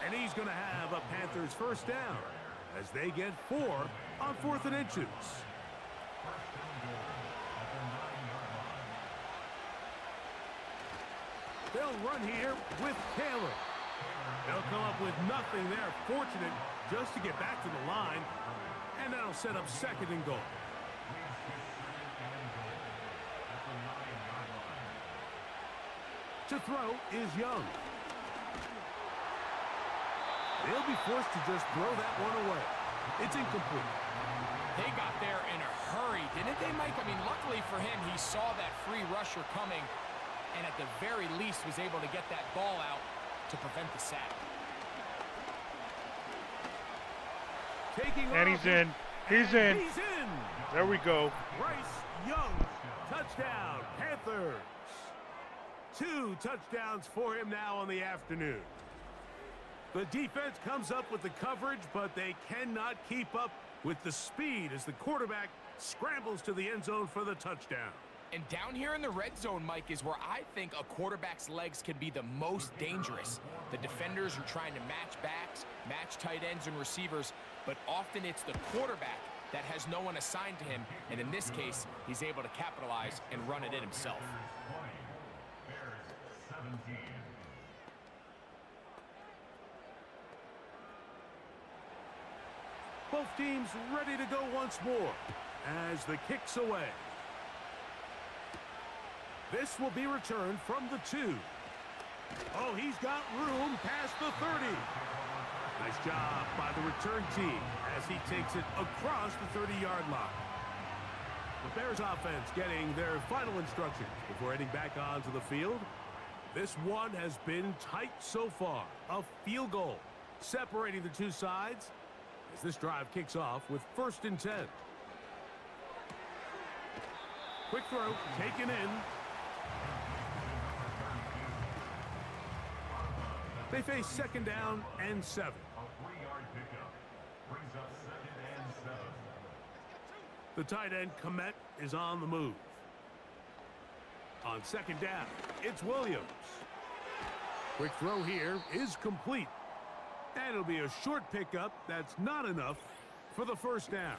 And he's going to have a Panthers first down as they get 4 on 4th and inches. They'll run here with Taylor. They'll come up with nothing there. Fortunate just to get back to the line. And that'll set up 2nd and goal. To throw is Young. They'll be forced to just throw that one away. It's incomplete. They got there in a hurry, didn't they, Mike? I mean, luckily for him, he saw that free rusher coming and at the very least was able to get that ball out to prevent the sack. And he's in. He's in. He's in. There we go. Bryce Young, touchdown, Panthers. 2 touchdowns for him now on the afternoon. The defense comes up with the coverage, but they cannot keep up with the speed as the quarterback scrambles to the end zone for the touchdown. And down here in the red zone, Mike, is where I think a quarterback's legs can be the most dangerous. The defenders are trying to match backs, match tight ends and receivers, but often it's the quarterback that has no one assigned to him, and in this case, he's able to capitalize and run it in himself. Both teams ready to go once more as the kick's away. This will be returned from the 2. Oh, he's got room past the 30. Nice job by the return team as he takes it across the 30-yard line. The Bears offense getting their final instructions before heading back onto the field. This one has been tight so far. A field goal separating the two sides as this drive kicks off with 1st and 10. Quick throw, taken in. They face 2nd down and 7. The tight end, Komet, is on the move. On 2nd down, it's Williams. Quick throw here is complete. And it'll be a short pickup that's not enough for the 1st down.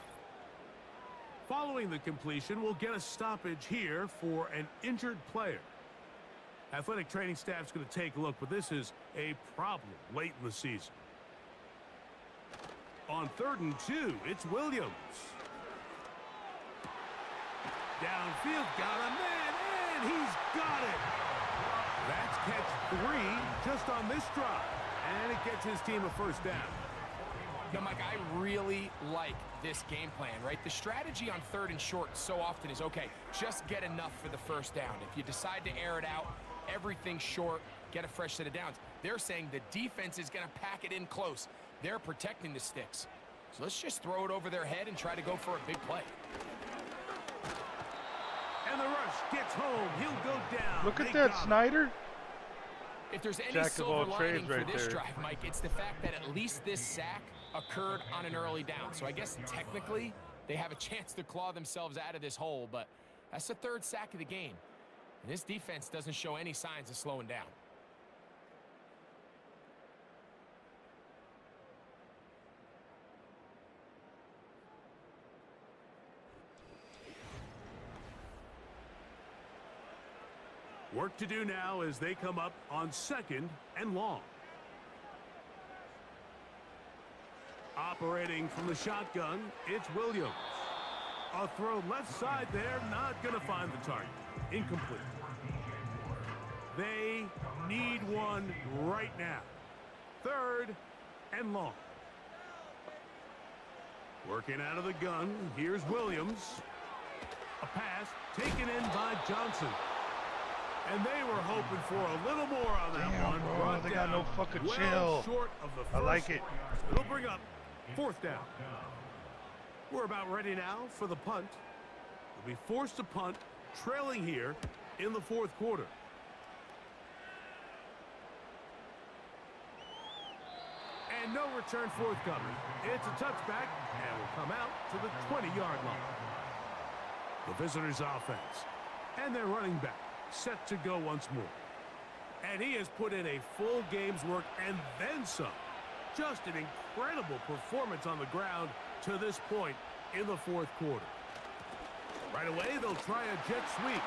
Following the completion, we'll get a stoppage here for an injured player. Athletic training staff's going to take a look, but this is a problem late in the season. On 3rd and 2, it's Williams. Downfield, got a man, and he's got it. That's catch 3 just on this drive, and it gets his team a 1st down. Now, Mike, I really like this game plan, right? The strategy on 3rd and short so often is, okay, just get enough for the 1st down. If you decide to air it out, everything short, get a fresh set of downs. They're saying the defense is going to pack it in close. They're protecting the sticks. So let's just throw it over their head and try to go for a big play. And the rush gets home. He'll go down. Look at that, Snyder. If there's any Jack of silver all lining trades for right this there. drive, Mike, it's the fact that at least this sack occurred on an early down. So I guess technically they have a chance to claw themselves out of this hole, but that's the 3rd sack of the game. And this defense doesn't show any signs of slowing down. Work to do now as they come up on 2nd and long. Operating from the shotgun, it's Williams. A throw left side there, not going to find the target. Incomplete. They need one right now. 3rd and long. Working out of the gun, here's Williams. A pass taken in by Johnson. And they were hoping for a little more on that one. Bro, they got no fucking well chill. Short of the first. I like it. It'll bring up 4th down. We're about ready now for the punt. They'll be forced to punt, trailing here in the 4th quarter. And no return forthcoming. It's a touchback and will come out to the 20-yard line. The visitors' offense and their running back set to go once more. And he has put in a full game's work and then some. Just an incredible performance on the ground to this point in the fourth quarter. Right away, they'll try a jet sweep.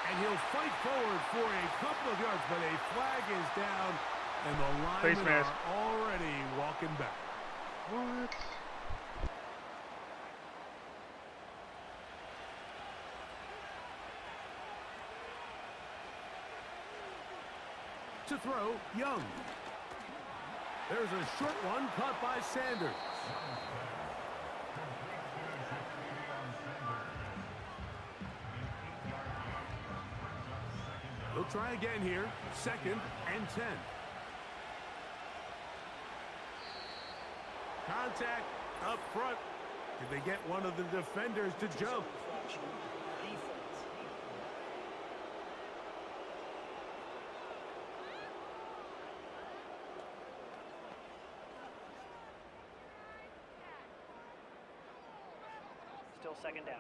And he'll fight forward for a couple of yards, but a flag is down, and the linemen are already walking back. What? To throw, Young. There's a short one caught by Sanders. They'll try again here. 2nd and 10. Contact up front. Did they get one of the defenders to jump? Still second down.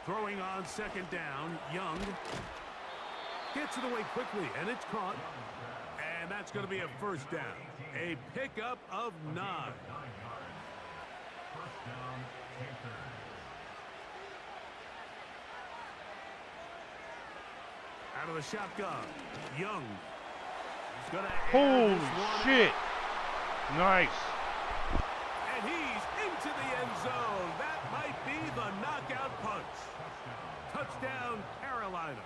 Throwing on 2nd down, Young gets it away quickly, and it's caught. And that's going to be a 1st down. A pickup of 9. Out of the shotgun, Young. He's going to Holy shit. Nice. And he's into the end zone. That might be the knockout punch. Touchdown, Carolina.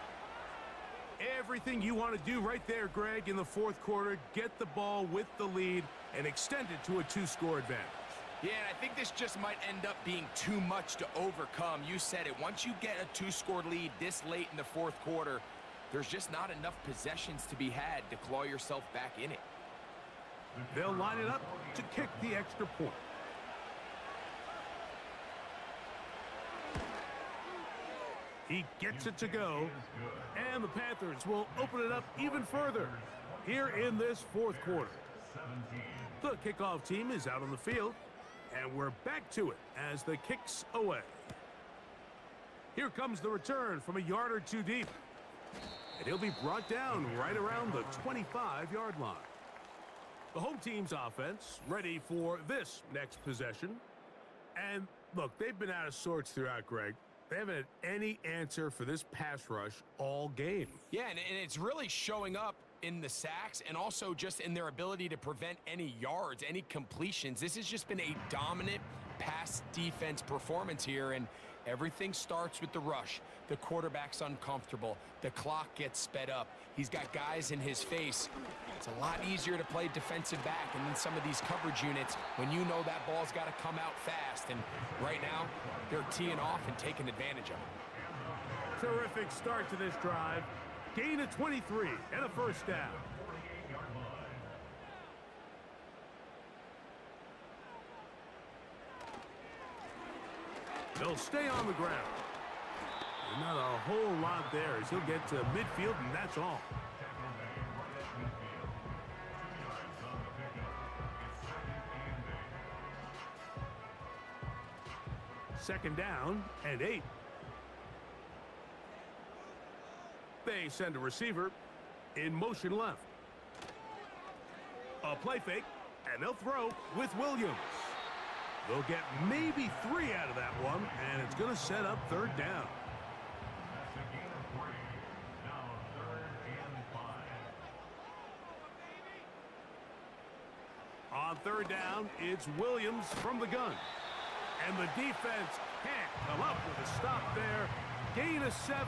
Everything you want to do right there, Greg, in the fourth quarter. Get the ball with the lead and extend it to a 2-score advantage. Yeah, and I think this just might end up being too much to overcome. You said it. Once you get a 2-score lead this late in the fourth quarter, there's just not enough possessions to be had to claw yourself back in it. They'll line it up to kick the extra point. He gets it to go, and the Panthers will open it up even further here in this fourth quarter. The kickoff team is out on the field, and we're back to it as the kick's away. Here comes the return from a yard or two deep, and he'll be brought down right around the 25-yard line. The home team's offense ready for this next possession. And look, they've been out of sorts throughout, Greg. They haven't had any answer for this pass rush all game. Yeah, and it's really showing up in the sacks and also just in their ability to prevent any yards, any completions. This has just been a dominant pass defense performance here, and everything starts with the rush. The quarterback's uncomfortable. The clock gets sped up. He's got guys in his face. It's a lot easier to play defensive back and in some of these coverage units when you know that ball's got to come out fast. And right now, they're teeing off and taking advantage of it. Terrific start to this drive. Gain of 23 and a 1st down. They'll stay on the ground. And not a whole lot there as he'll get to midfield, and that's all. Second down and 8. They send a receiver in motion left. A play fake, and they'll throw with Williams. They'll get maybe 3 out of that one, and it's going to set up 3rd down. On 3rd down, it's Williams from the gun. And the defense can't come up with a stop there. Gain of 7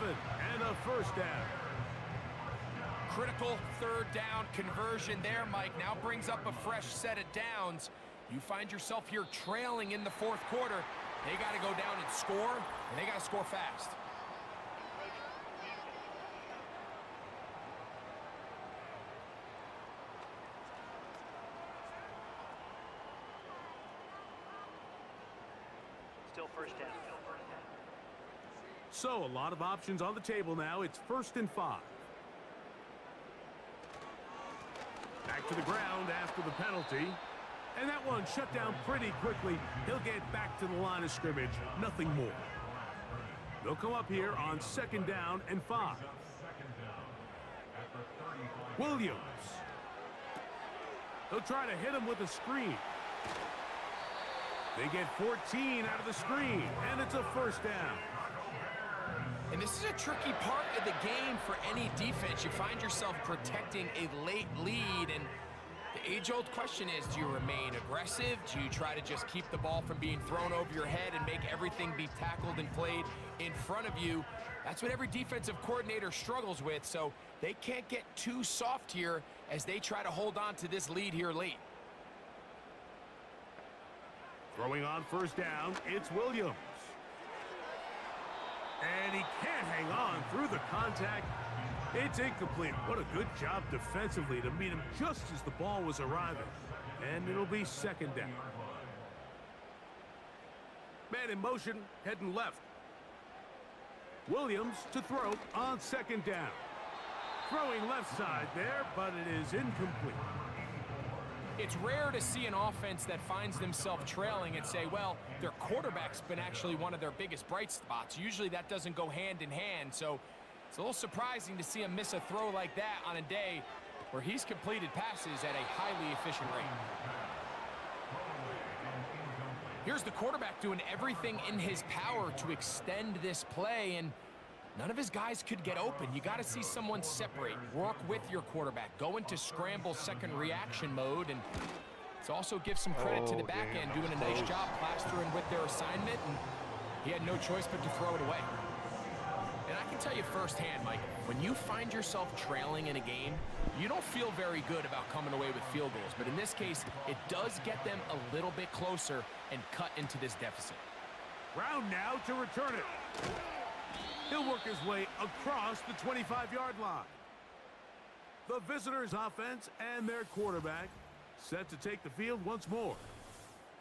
and a 1st down. Critical 3rd down conversion there, Mike. Now brings up a fresh set of downs. You find yourself here trailing in the fourth quarter. They got to go down and score, and they got to score fast. Still 1st down. So a lot of options on the table now. It's 1st and 5. Back to the ground after the penalty. And that one shut down pretty quickly. He'll get back to the line of scrimmage. Nothing more. They'll come up here on 2nd down and 5. Williams. They'll try to hit him with a screen. They get 14 out of the screen, and it's a 1st down. And this is a tricky part of the game for any defense. You find yourself protecting a late lead, and the age-old question is, do you remain aggressive? Do you try to just keep the ball from being thrown over your head and make everything be tackled and played in front of you? That's what every defensive coordinator struggles with, so they can't get too soft here as they try to hold on to this lead here late. Throwing on 1st down, it's Williams. And he can't hang on through the contact. It's incomplete. What a good job defensively to meet him just as the ball was arriving. And it'll be 2nd down. Man in motion, heading left. Williams to throw on 2nd down. Throwing left side there, but it is incomplete. It's rare to see an offense that finds themselves trailing and say, well, their quarterback's been actually one of their biggest bright spots. Usually that doesn't go hand in hand, so it's a little surprising to see him miss a throw like that on a day where he's completed passes at a highly efficient rate. Here's the quarterback doing everything in his power to extend this play, and none of his guys could get open. You got to see someone separate, work with your quarterback, go into scramble second reaction mode, and it's also give some credit to the back end doing a nice job plastering with their assignment, and he had no choice but to throw it away. And I can tell you firsthand, Mike, when you find yourself trailing in a game, you don't feel very good about coming away with field goals. But in this case, it does get them a little bit closer and cut into this deficit. Brown now to return it. He'll work his way across the 25-yard line. The visitors' offense and their quarterback set to take the field once more.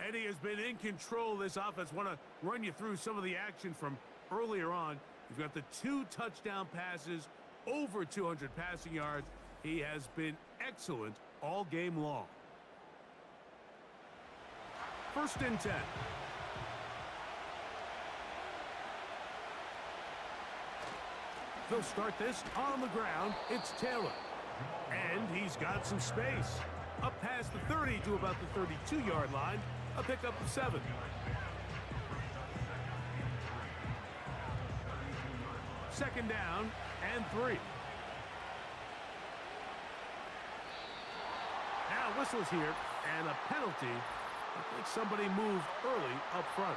And he has been in control of this offense. Want to run you through some of the action from earlier on. You've got the 2 touchdown passes, over 200 passing yards. He has been excellent all game long. 1st and 10. They'll start this on the ground. It's Taylor. And he's got some space. Up past the 30 to about the 32-yard line. A pickup of 7. Second down and 3. Now whistles here and a penalty. I think somebody moved early up front.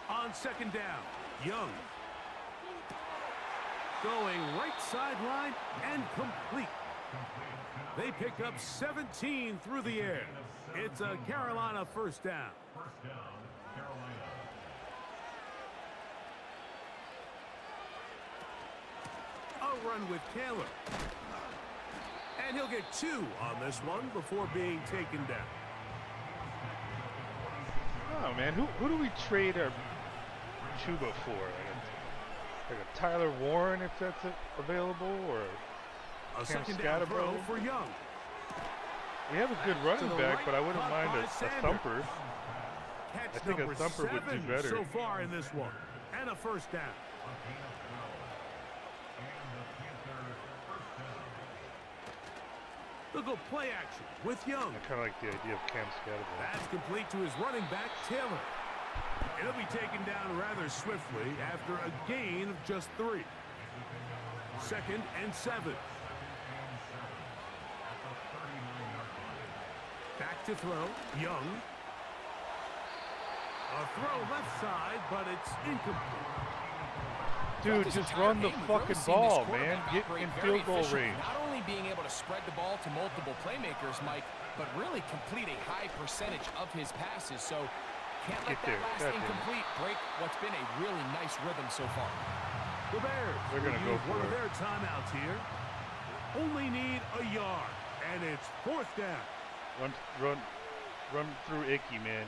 On 2nd down, Young. Going right sideline and complete. They pick up 17 through the air. It's a Carolina 1st down. A run with Taylor. And he'll get 2 on this one before being taken down. Oh man, who do we trade our Chuba for? Like a Tyler Warren, if that's available, or A Cam 2nd down throw Scatterbo? for Young. We have a good running back, right, but I wouldn't caught mind by a Sanders. thumper. Catch I think a number thumper would do 7 better. so far in this one. And a 1st down. They'll go play action with Young. I kind of like the idea of Cam Scatterbo. That's complete to his running back, Taylor. He'll be taken down rather swiftly after a gain of just 3. 2nd and 7. Back to throw, Young. A throw left side, but it's incomplete. Dude, just run the fucking ball, man. Get in field goal range. Not only being able to spread the ball to multiple playmakers, Mike, but really complete a high percentage of his passes. So can't let that last incomplete break what's been a really nice rhythm so far. The Bears They're gonna go for one of it. their timeouts here. Only need a yard, and it's 4th down. Run through Icky, man.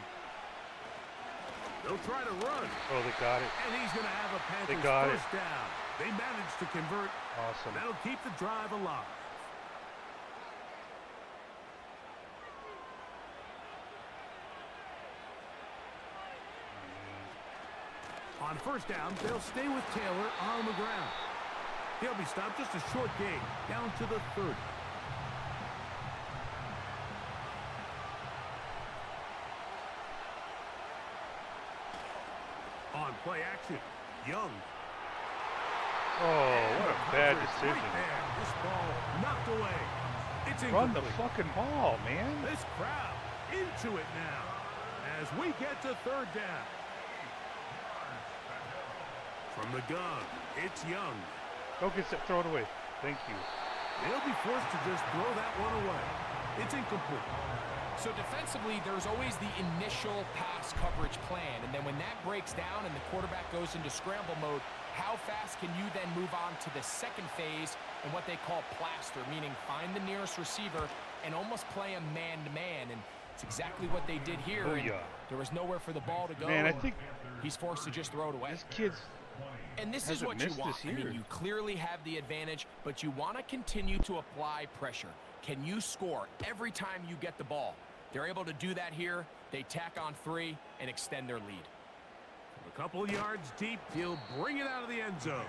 They'll try to run. Oh, they got it. And he's going to have a Panthers got it. first down. They managed to convert. Awesome. That'll keep the drive alive. On first down, they'll stay with Taylor on the ground. He'll be stopped just a short gain, down to the 30. On play action, Young. Oh, what a bad decision. Right there. This ball knocked away. It's Run the incomplete. fucking ball, man. This crowd into it now as we get to third down. From the gun, it's Young. Go get that. Throw it away. Thank you. They'll be forced to just throw that one away. It's incomplete. So defensively, there's always the initial pass coverage plan, and then when that breaks down and the quarterback goes into scramble mode, how fast can you then move on to the second phase and what they call plaster, meaning find the nearest receiver and almost play a man-to-man, and it's exactly what they did here. Oh, and yeah. there was nowhere for the ball to go. Man, I think he's forced to just throw it away. this kid's And this is hasn't what you missed want. this I mean, year. you clearly have the advantage, but you want to continue to apply pressure. Can you score every time you get the ball? They're able to do that here. They tack on 3 and extend their lead. A couple of yards deep, he'll bring it out of the end zone.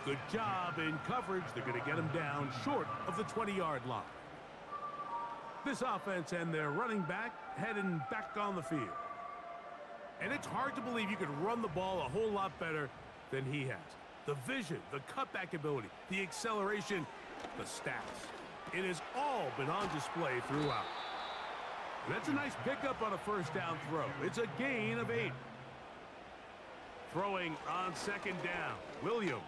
Good job in coverage. They're going to get him down short of the 20-yard line. This offense and their running back heading back on the field. And it's hard to believe you could run the ball a whole lot better than he has. The vision, the cutback ability, the acceleration, the stats. It has all been on display throughout. That's a nice pickup on a first down throw. It's a gain of 8. Throwing on second down, Williams.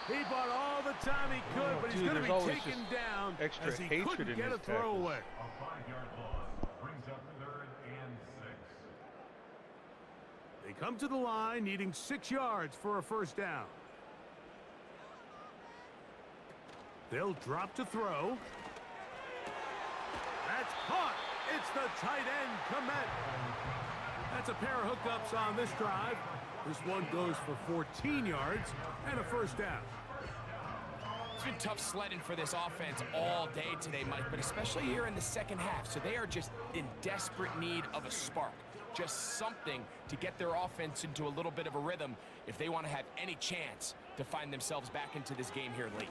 He bought all the time he could, but he's dude, going to there's be always taken just down extra as he hatred couldn't in get his a throw tackles. away. A 5-yard loss brings up 3rd and 6. They come to the line needing 6 yards for a first down. They'll drop to throw. That's caught. It's the tight end, Komet. That's a pair of hookups on this drive. This one goes for 14 yards and a first down. It's been tough sledding for this offense all day today, Mike, but especially here in the second half. So they are just in desperate need of a spark. Just something to get their offense into a little bit of a rhythm if they want to have any chance to find themselves back into this game here late.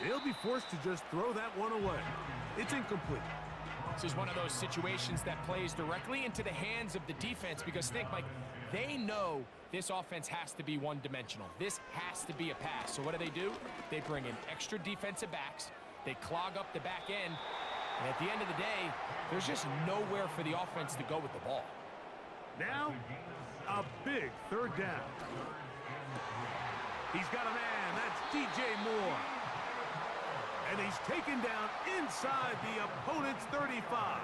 They'll be forced to just throw that one away. It's incomplete. This is one of those situations that plays directly into the hands of the defense because think, Mike, they know this offense has to be one-dimensional. This has to be a pass. So what do? They bring in extra defensive backs. They clog up the back end. And at the end of the day, there's just nowhere for the offense to go with the ball. Now, a big third down. He's got a man. That's DJ Moore. And he's taken down inside the opponent's 35.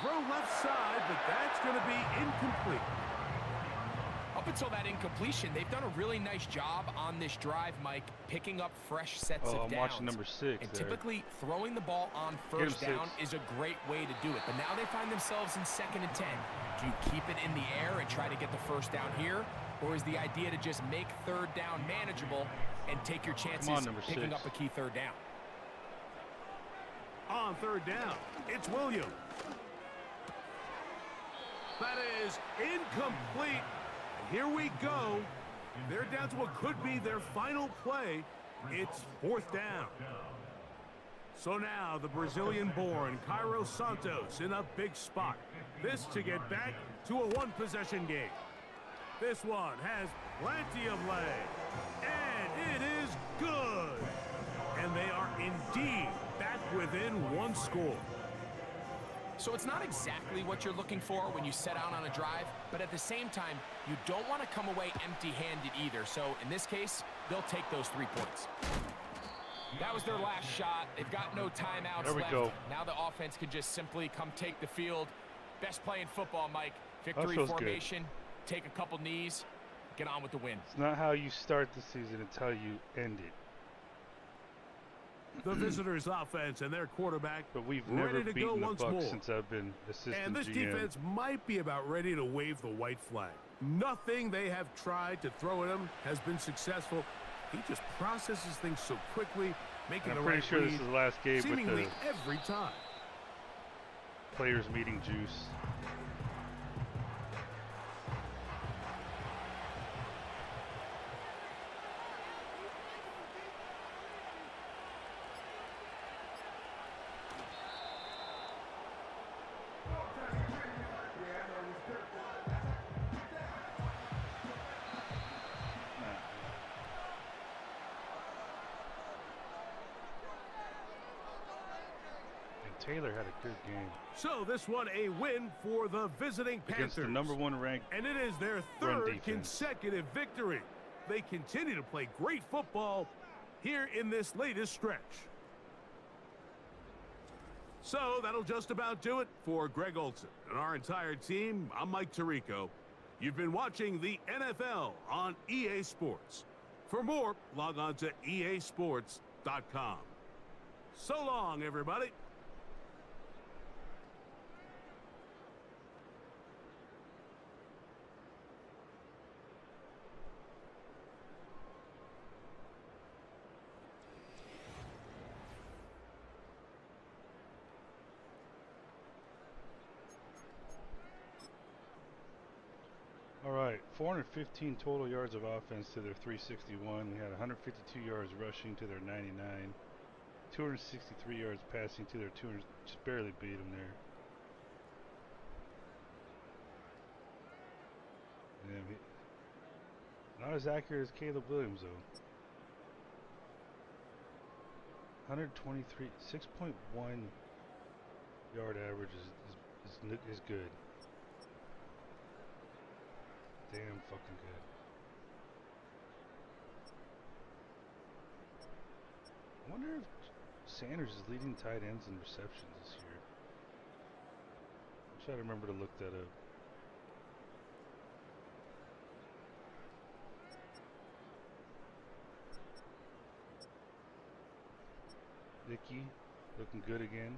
Throw left side, but that's going to be incomplete. Up until that incompletion, they've done a really nice job on this drive, Mike, picking up fresh sets of I'm downs. watching number 6 And there. typically, throwing the ball on first down is a great way to do it. But now they find themselves in 2nd and 10. Do you keep it in the air and try to get the first down here? Or is the idea to just make third down manageable and take your chances picking up a key third down? On third down, it's Williams. That is incomplete. And here we go. They're down to what could be their final play. It's 4th down. So now the Brazilian-born Cairo Santos in a big spot. This to get back to a one-possession game. This one has plenty of leg. And it is good. And they are indeed back within 1 score. So it's not exactly what you're looking for when you set out on a drive, but at the same time, you don't want to come away empty-handed either. So in this case, they'll take those 3 points. That was their last shot. They've got no timeouts There we left. go. Now the offense can just simply come take the field. Best play in football, Mike. That Victory feels formation. Take a couple knees. Get on with the win. It's not how you start the season, it's how you end it. The visitors' offense and their quarterback But we've ready never to go beaten the once Bucs more. since I've been assistant And this GM. defense might be about ready to wave the white flag. Nothing they have tried to throw at him has been successful. He just processes things so quickly, making And I'm the pretty right sure read this is the last game with seemingly the every time. players meeting juice. Taylor had a good game. So this one a win for the visiting Panthers. Against the #1 ranked and it is their run third defense. consecutive victory. They continue to play great football here in this latest stretch. So that'll just about do it for Greg Olson and our entire team. I'm Mike Tirico. You've been watching the NFL on EA Sports. For more, log on to easports.com. So long, everybody. All right, 415 total yards of offense to their 361. We had 152 yards rushing to their 99. 263 yards passing to their 200. Just barely beat them there. Yeah, not as accurate as Caleb Williams, though. 123, 6.1 yard average is good. Damn fucking good. I wonder if Sanders is leading tight ends in receptions this year. I'm trying to remember to look that up. Nicky looking good again.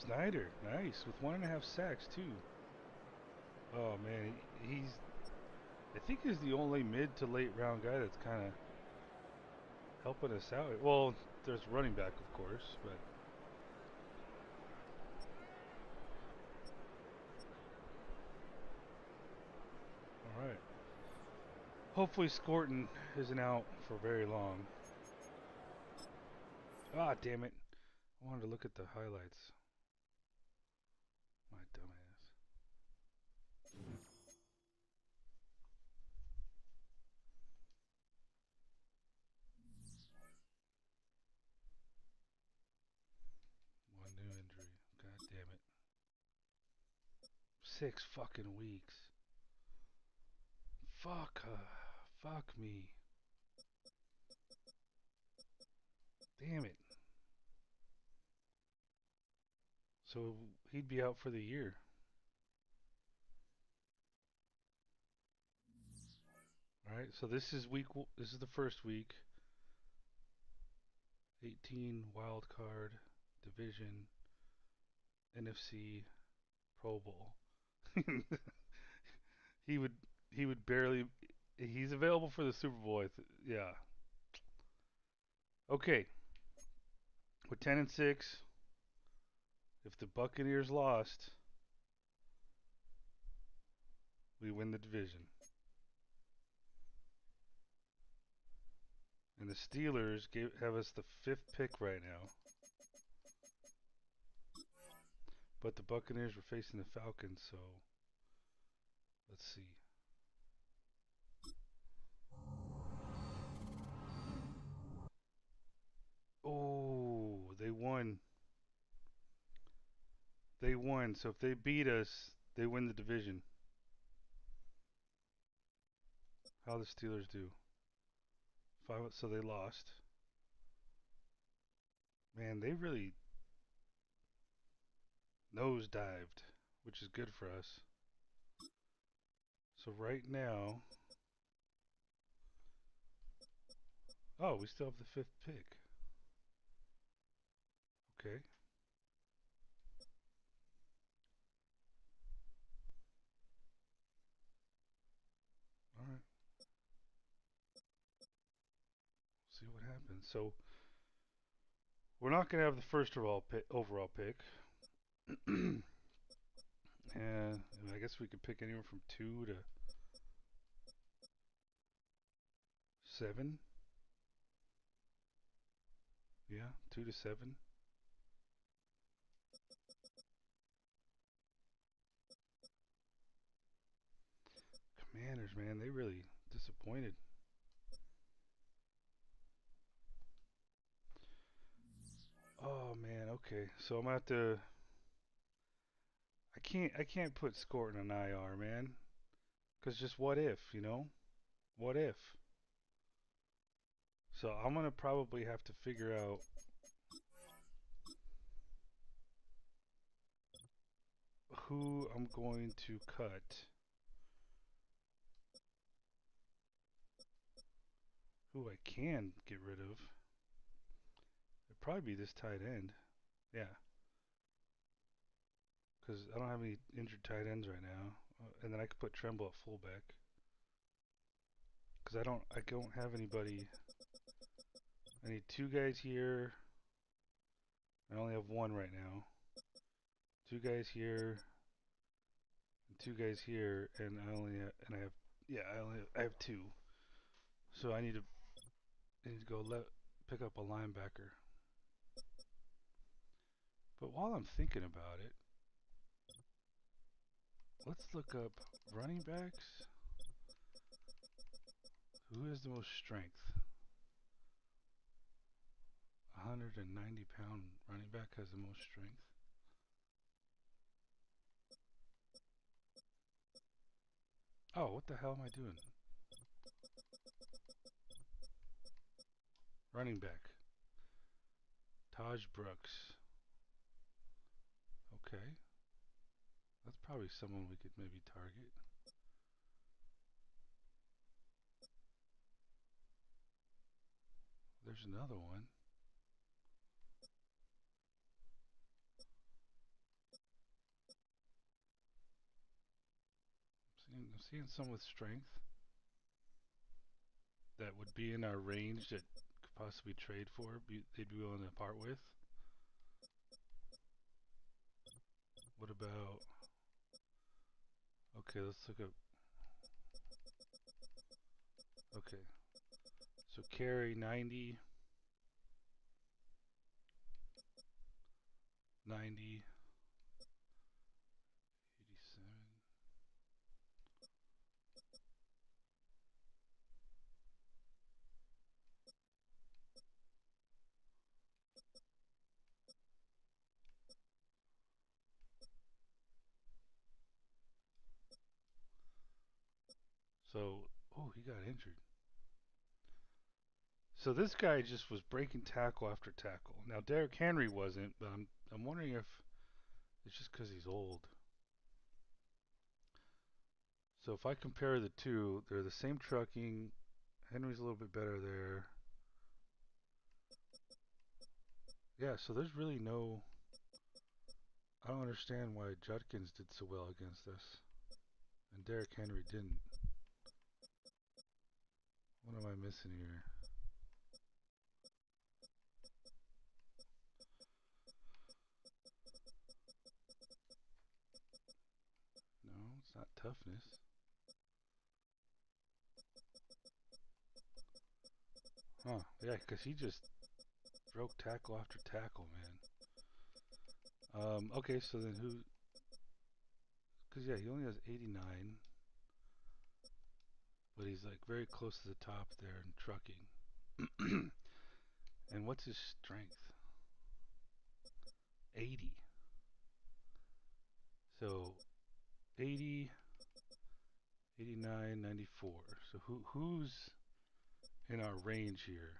Snyder, nice, with 1.5 sacks too. Oh man, I think he's the only mid to late round guy that's kind of helping us out. Well, there's running back, of course, but all right. Hopefully, Scorton isn't out for very long. Ah, damn it! I wanted to look at the highlights. My dumbass. One new injury. God damn it. 6 fucking weeks. Fuck. Fuck me. Damn it. So he'd be out for the year. All right. So this is this is the first week. 18 wild card division NFC Pro Bowl. he would barely. He's available for the Super Bowl. Yeah. Okay. With 10-6, if the Buccaneers lost, we win the division. And the Steelers have us the 5th pick right now. But the Buccaneers were facing the Falcons, so let's see. Oh, they won. They won. So if they beat us, they win the division. How the Steelers do? So they lost. Man, they really nosedived. which is good for us. So right now, oh, we still have the 5th pick. Okay. All right. See what happens. So we're not going to have the first overall pick. And I guess we could pick anywhere from 2 to 7. Yeah, 2 to 7. Commanders, man, they really disappointed. Oh man, okay. So I'm gonna have to. I can't put Scort in an IR, man. Cause just what if, you know? What if? So I'm gonna probably have to figure out who I'm going to cut. Who I can get rid of. It'd probably be this tight end. Yeah. Because I don't have any injured tight ends right now. And then I could put Tremble at fullback. Because I don't have anybody. I need 2 guys here. I only have 1 right now. 2 guys here. And 2 guys here. And I have, yeah, I have 2. So I need to go pick up a linebacker. But while I'm thinking about it, let's look up running backs. Who has the most strength? 190-pound running back has the most strength. Oh, what the hell am I doing? Running back. Taj Brooks. Okay. That's probably someone we could maybe target. There's another one. I'm seeing some with strength that would be in our range that could possibly trade for. They'd be willing to part with. What about? Okay, let's look up. Okay, so carry 90, 90, 87. So, oh, he got injured. So this guy just was breaking tackle after tackle. Now Derrick Henry wasn't, but I'm wondering if it's just because he's old. So if I compare the two, they're the same trucking. Henry's a little bit better there. Yeah, so there's really no. I don't understand why Judkins did so well against us, and Derrick Henry didn't. What am I missing here? No, it's not toughness. Huh, yeah, because he just broke tackle after tackle, man. Okay, so then who? Because, yeah, he only has 89, but he's like very close to the top there in trucking. And what's his strength? 80. So 80, 89, 94. So who's in our range here?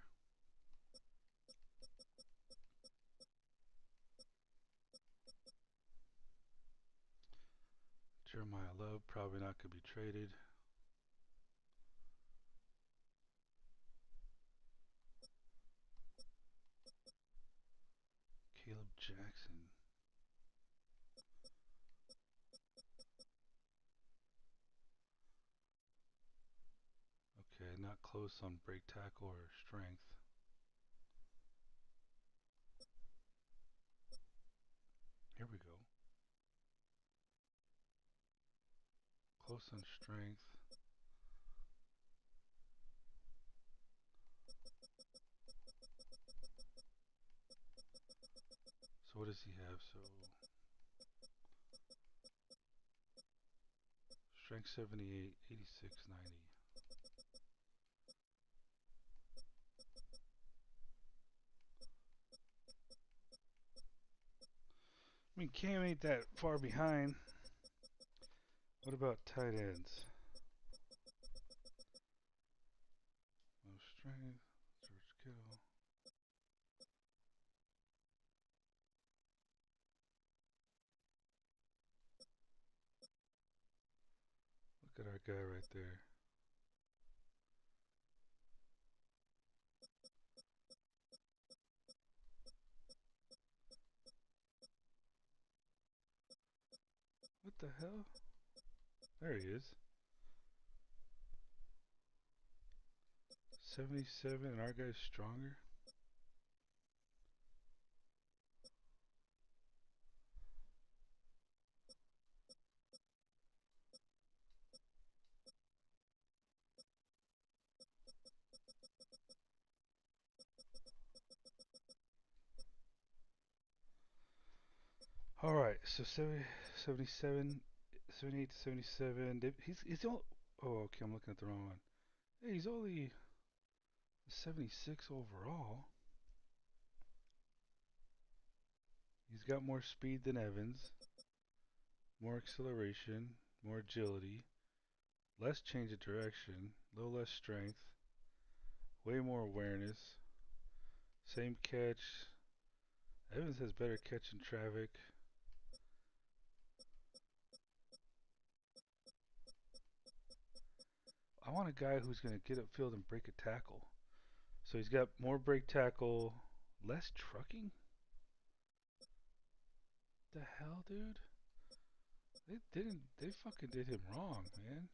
Jeremiah Love, probably not going to be traded. Caleb Jackson. Okay, not close on break tackle or strength. Here we go. Close on strength. So what does he have? So strength 78, 86, 90. I mean, Cam ain't that far behind. What about tight ends? No strength. George Kittle. Look at our guy right there. What the hell? There he is. 77 and our guy's stronger? All right, so 77, 78 to 77. He's all. Oh, okay, I'm looking at the wrong one. Hey, he's only 76 overall. He's got more speed than Evans, more acceleration, more agility, less change of direction, a little less strength, way more awareness, same catch. Evans has better catch in traffic. I want a guy who's going to get upfield and break a tackle. So he's got more break tackle, less trucking? The hell, dude? They fucking did him wrong, man.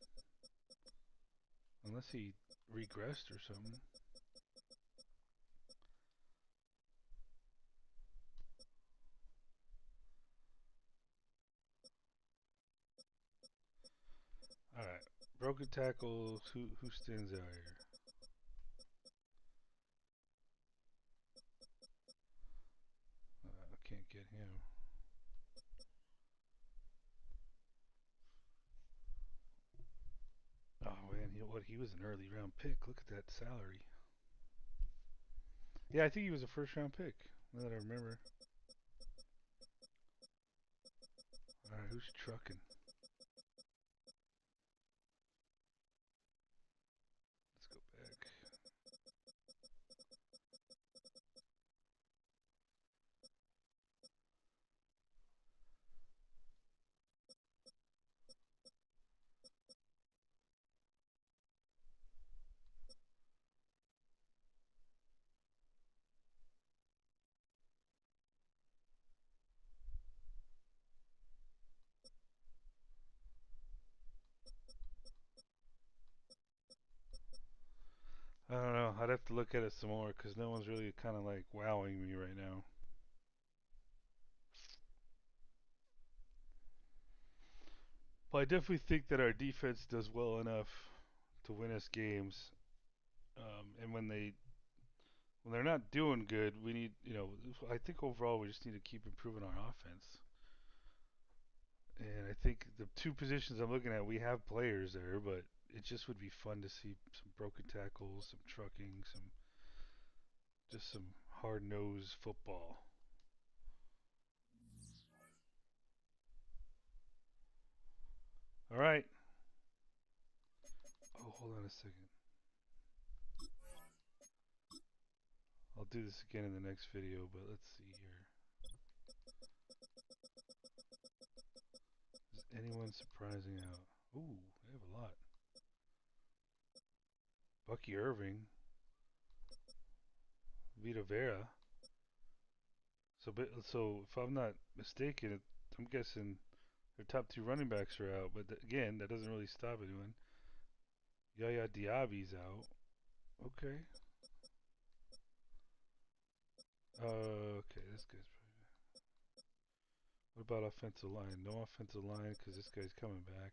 Unless he regressed or something. Alright. Broken tackles, who stands out here? I can't get him. Oh man, you know what? He was an early round pick. Look at that salary. Yeah, I think he was a first round pick. Now that I remember. Alright, who's trucking? Let's go back. I don't know. I'd have to look at it some more because no one's really kind of like wowing me right now. But I definitely think that our defense does well enough to win us games. And when they're not doing good, we need I think overall we just need to keep improving our offense. And I think the two positions I'm looking at, we have players there, but it just would be fun to see some broken tackles, some trucking, some hard nosed football. All right. Oh, hold on a second. I'll do this again in the next video, but let's see here. Does anyone One surprising out. Ooh, they have a lot. Bucky Irving, Vita Vera. So if I'm not mistaken, I'm guessing their top two running backs are out. But again, that doesn't really stop anyone. Yaya Diaby's out. Okay. Okay, this guy's probably. What about offensive line? No offensive line because this guy's coming back.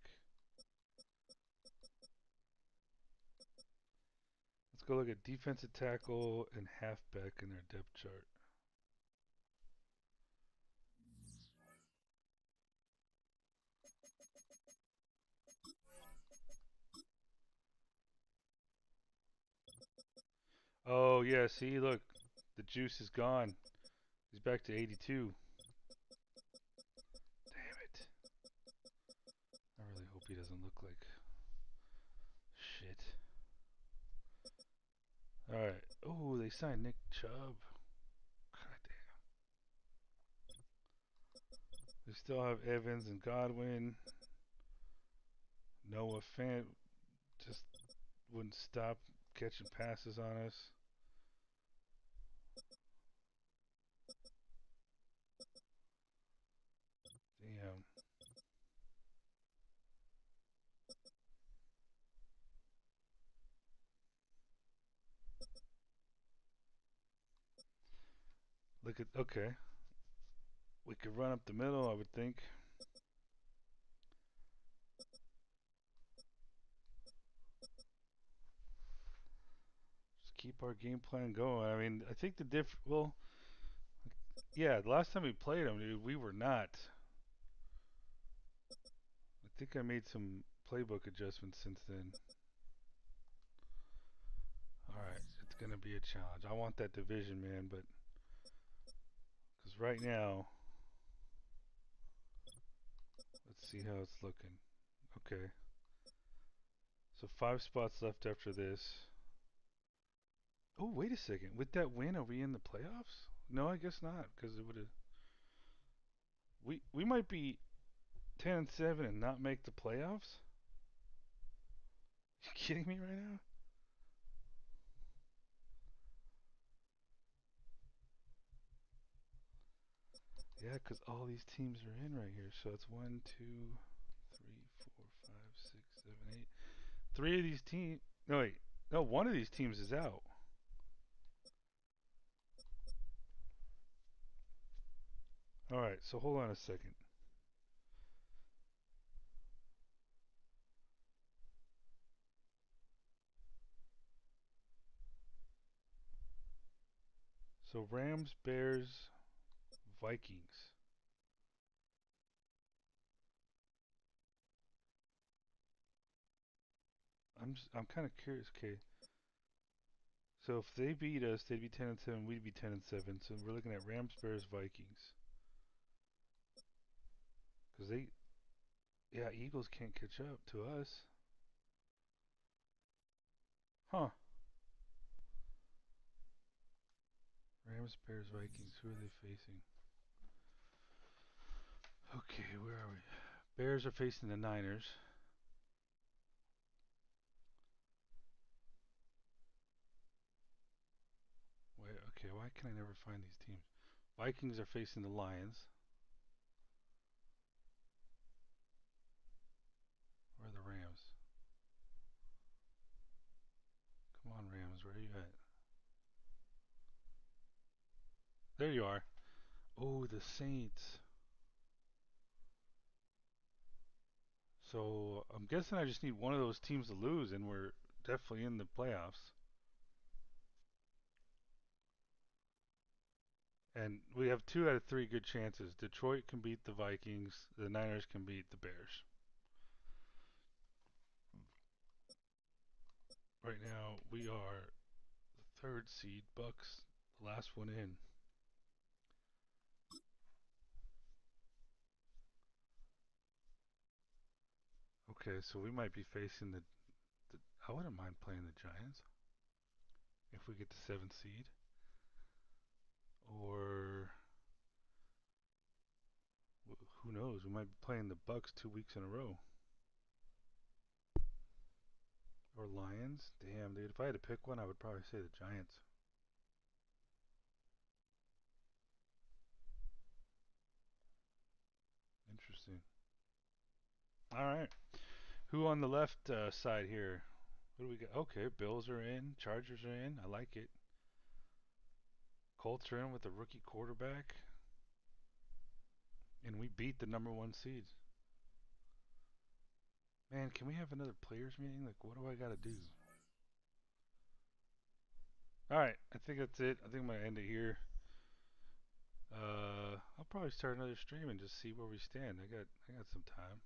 Let's go look at defensive tackle and halfback in their depth chart. Oh, yeah, see, look. The juice is gone. He's back to 82. Damn it. I really hope he doesn't look like shit. Alright. Oh, they signed Nick Chubb. God damn. They still have Evans and Godwin. Noah Fant just wouldn't stop catching passes on us. Damn. Look at, okay. We could run up the middle, I would think. Just keep our game plan going. I mean, I think well, yeah, the last time we played them, dude, we were not. I think I made some playbook adjustments since then. Alright, it's going to be a challenge. I want that division, man, but. Because right now. Let's see how it's looking. Okay. So 5 spots left after this. Oh, wait a second. With that win, are we in the playoffs? No, I guess not, because it would have. We might be 10-7 and not make the playoffs. You kidding me right now? Yeah, because all these teams are in right here. So it's 1, 2, 3, 4, 5, 6, 7, 8. 3 of these teams. No, wait. No, one of these teams is out. All right. So hold on a second. So Rams, Bears, Vikings. I'm kind of curious. Okay. So if they beat us, they'd be 10-7. We'd be 10-7. So we're looking at Rams, Bears, Vikings. Because yeah, Eagles can't catch up to us. Huh. Rams, Bears, Vikings. Who are they facing? Okay, where are we? Bears are facing the Niners. Wait, okay, why can I never find these teams? Vikings are facing the Lions. Where are the Rams? Come on, Rams, where are you at? There you are. Oh, the Saints. So I'm guessing I just need one of those teams to lose, and we're definitely in the playoffs. And we have 2 out of 3 good chances. Detroit can beat the Vikings. The Niners can beat the Bears. Right now, we are the 3rd seed. Bucks, the last one in. Okay, so we might be facing the. I wouldn't mind playing the Giants if we get the 7th seed. Or who knows? We might be playing the Bucks 2 weeks in a row. Or Lions. Damn, dude. If I had to pick one, I would probably say the Giants. Interesting. All right. Who on the left side here? What do we got? Okay, Bills are in. Chargers are in. I like it. Colts are in with the rookie quarterback. And we beat the #1 seed. Man, can we have another players meeting? Like, what do I got to do? All right, I think that's it. I think I'm gonna end it here. I'll probably start another stream and just see where we stand. I got some time.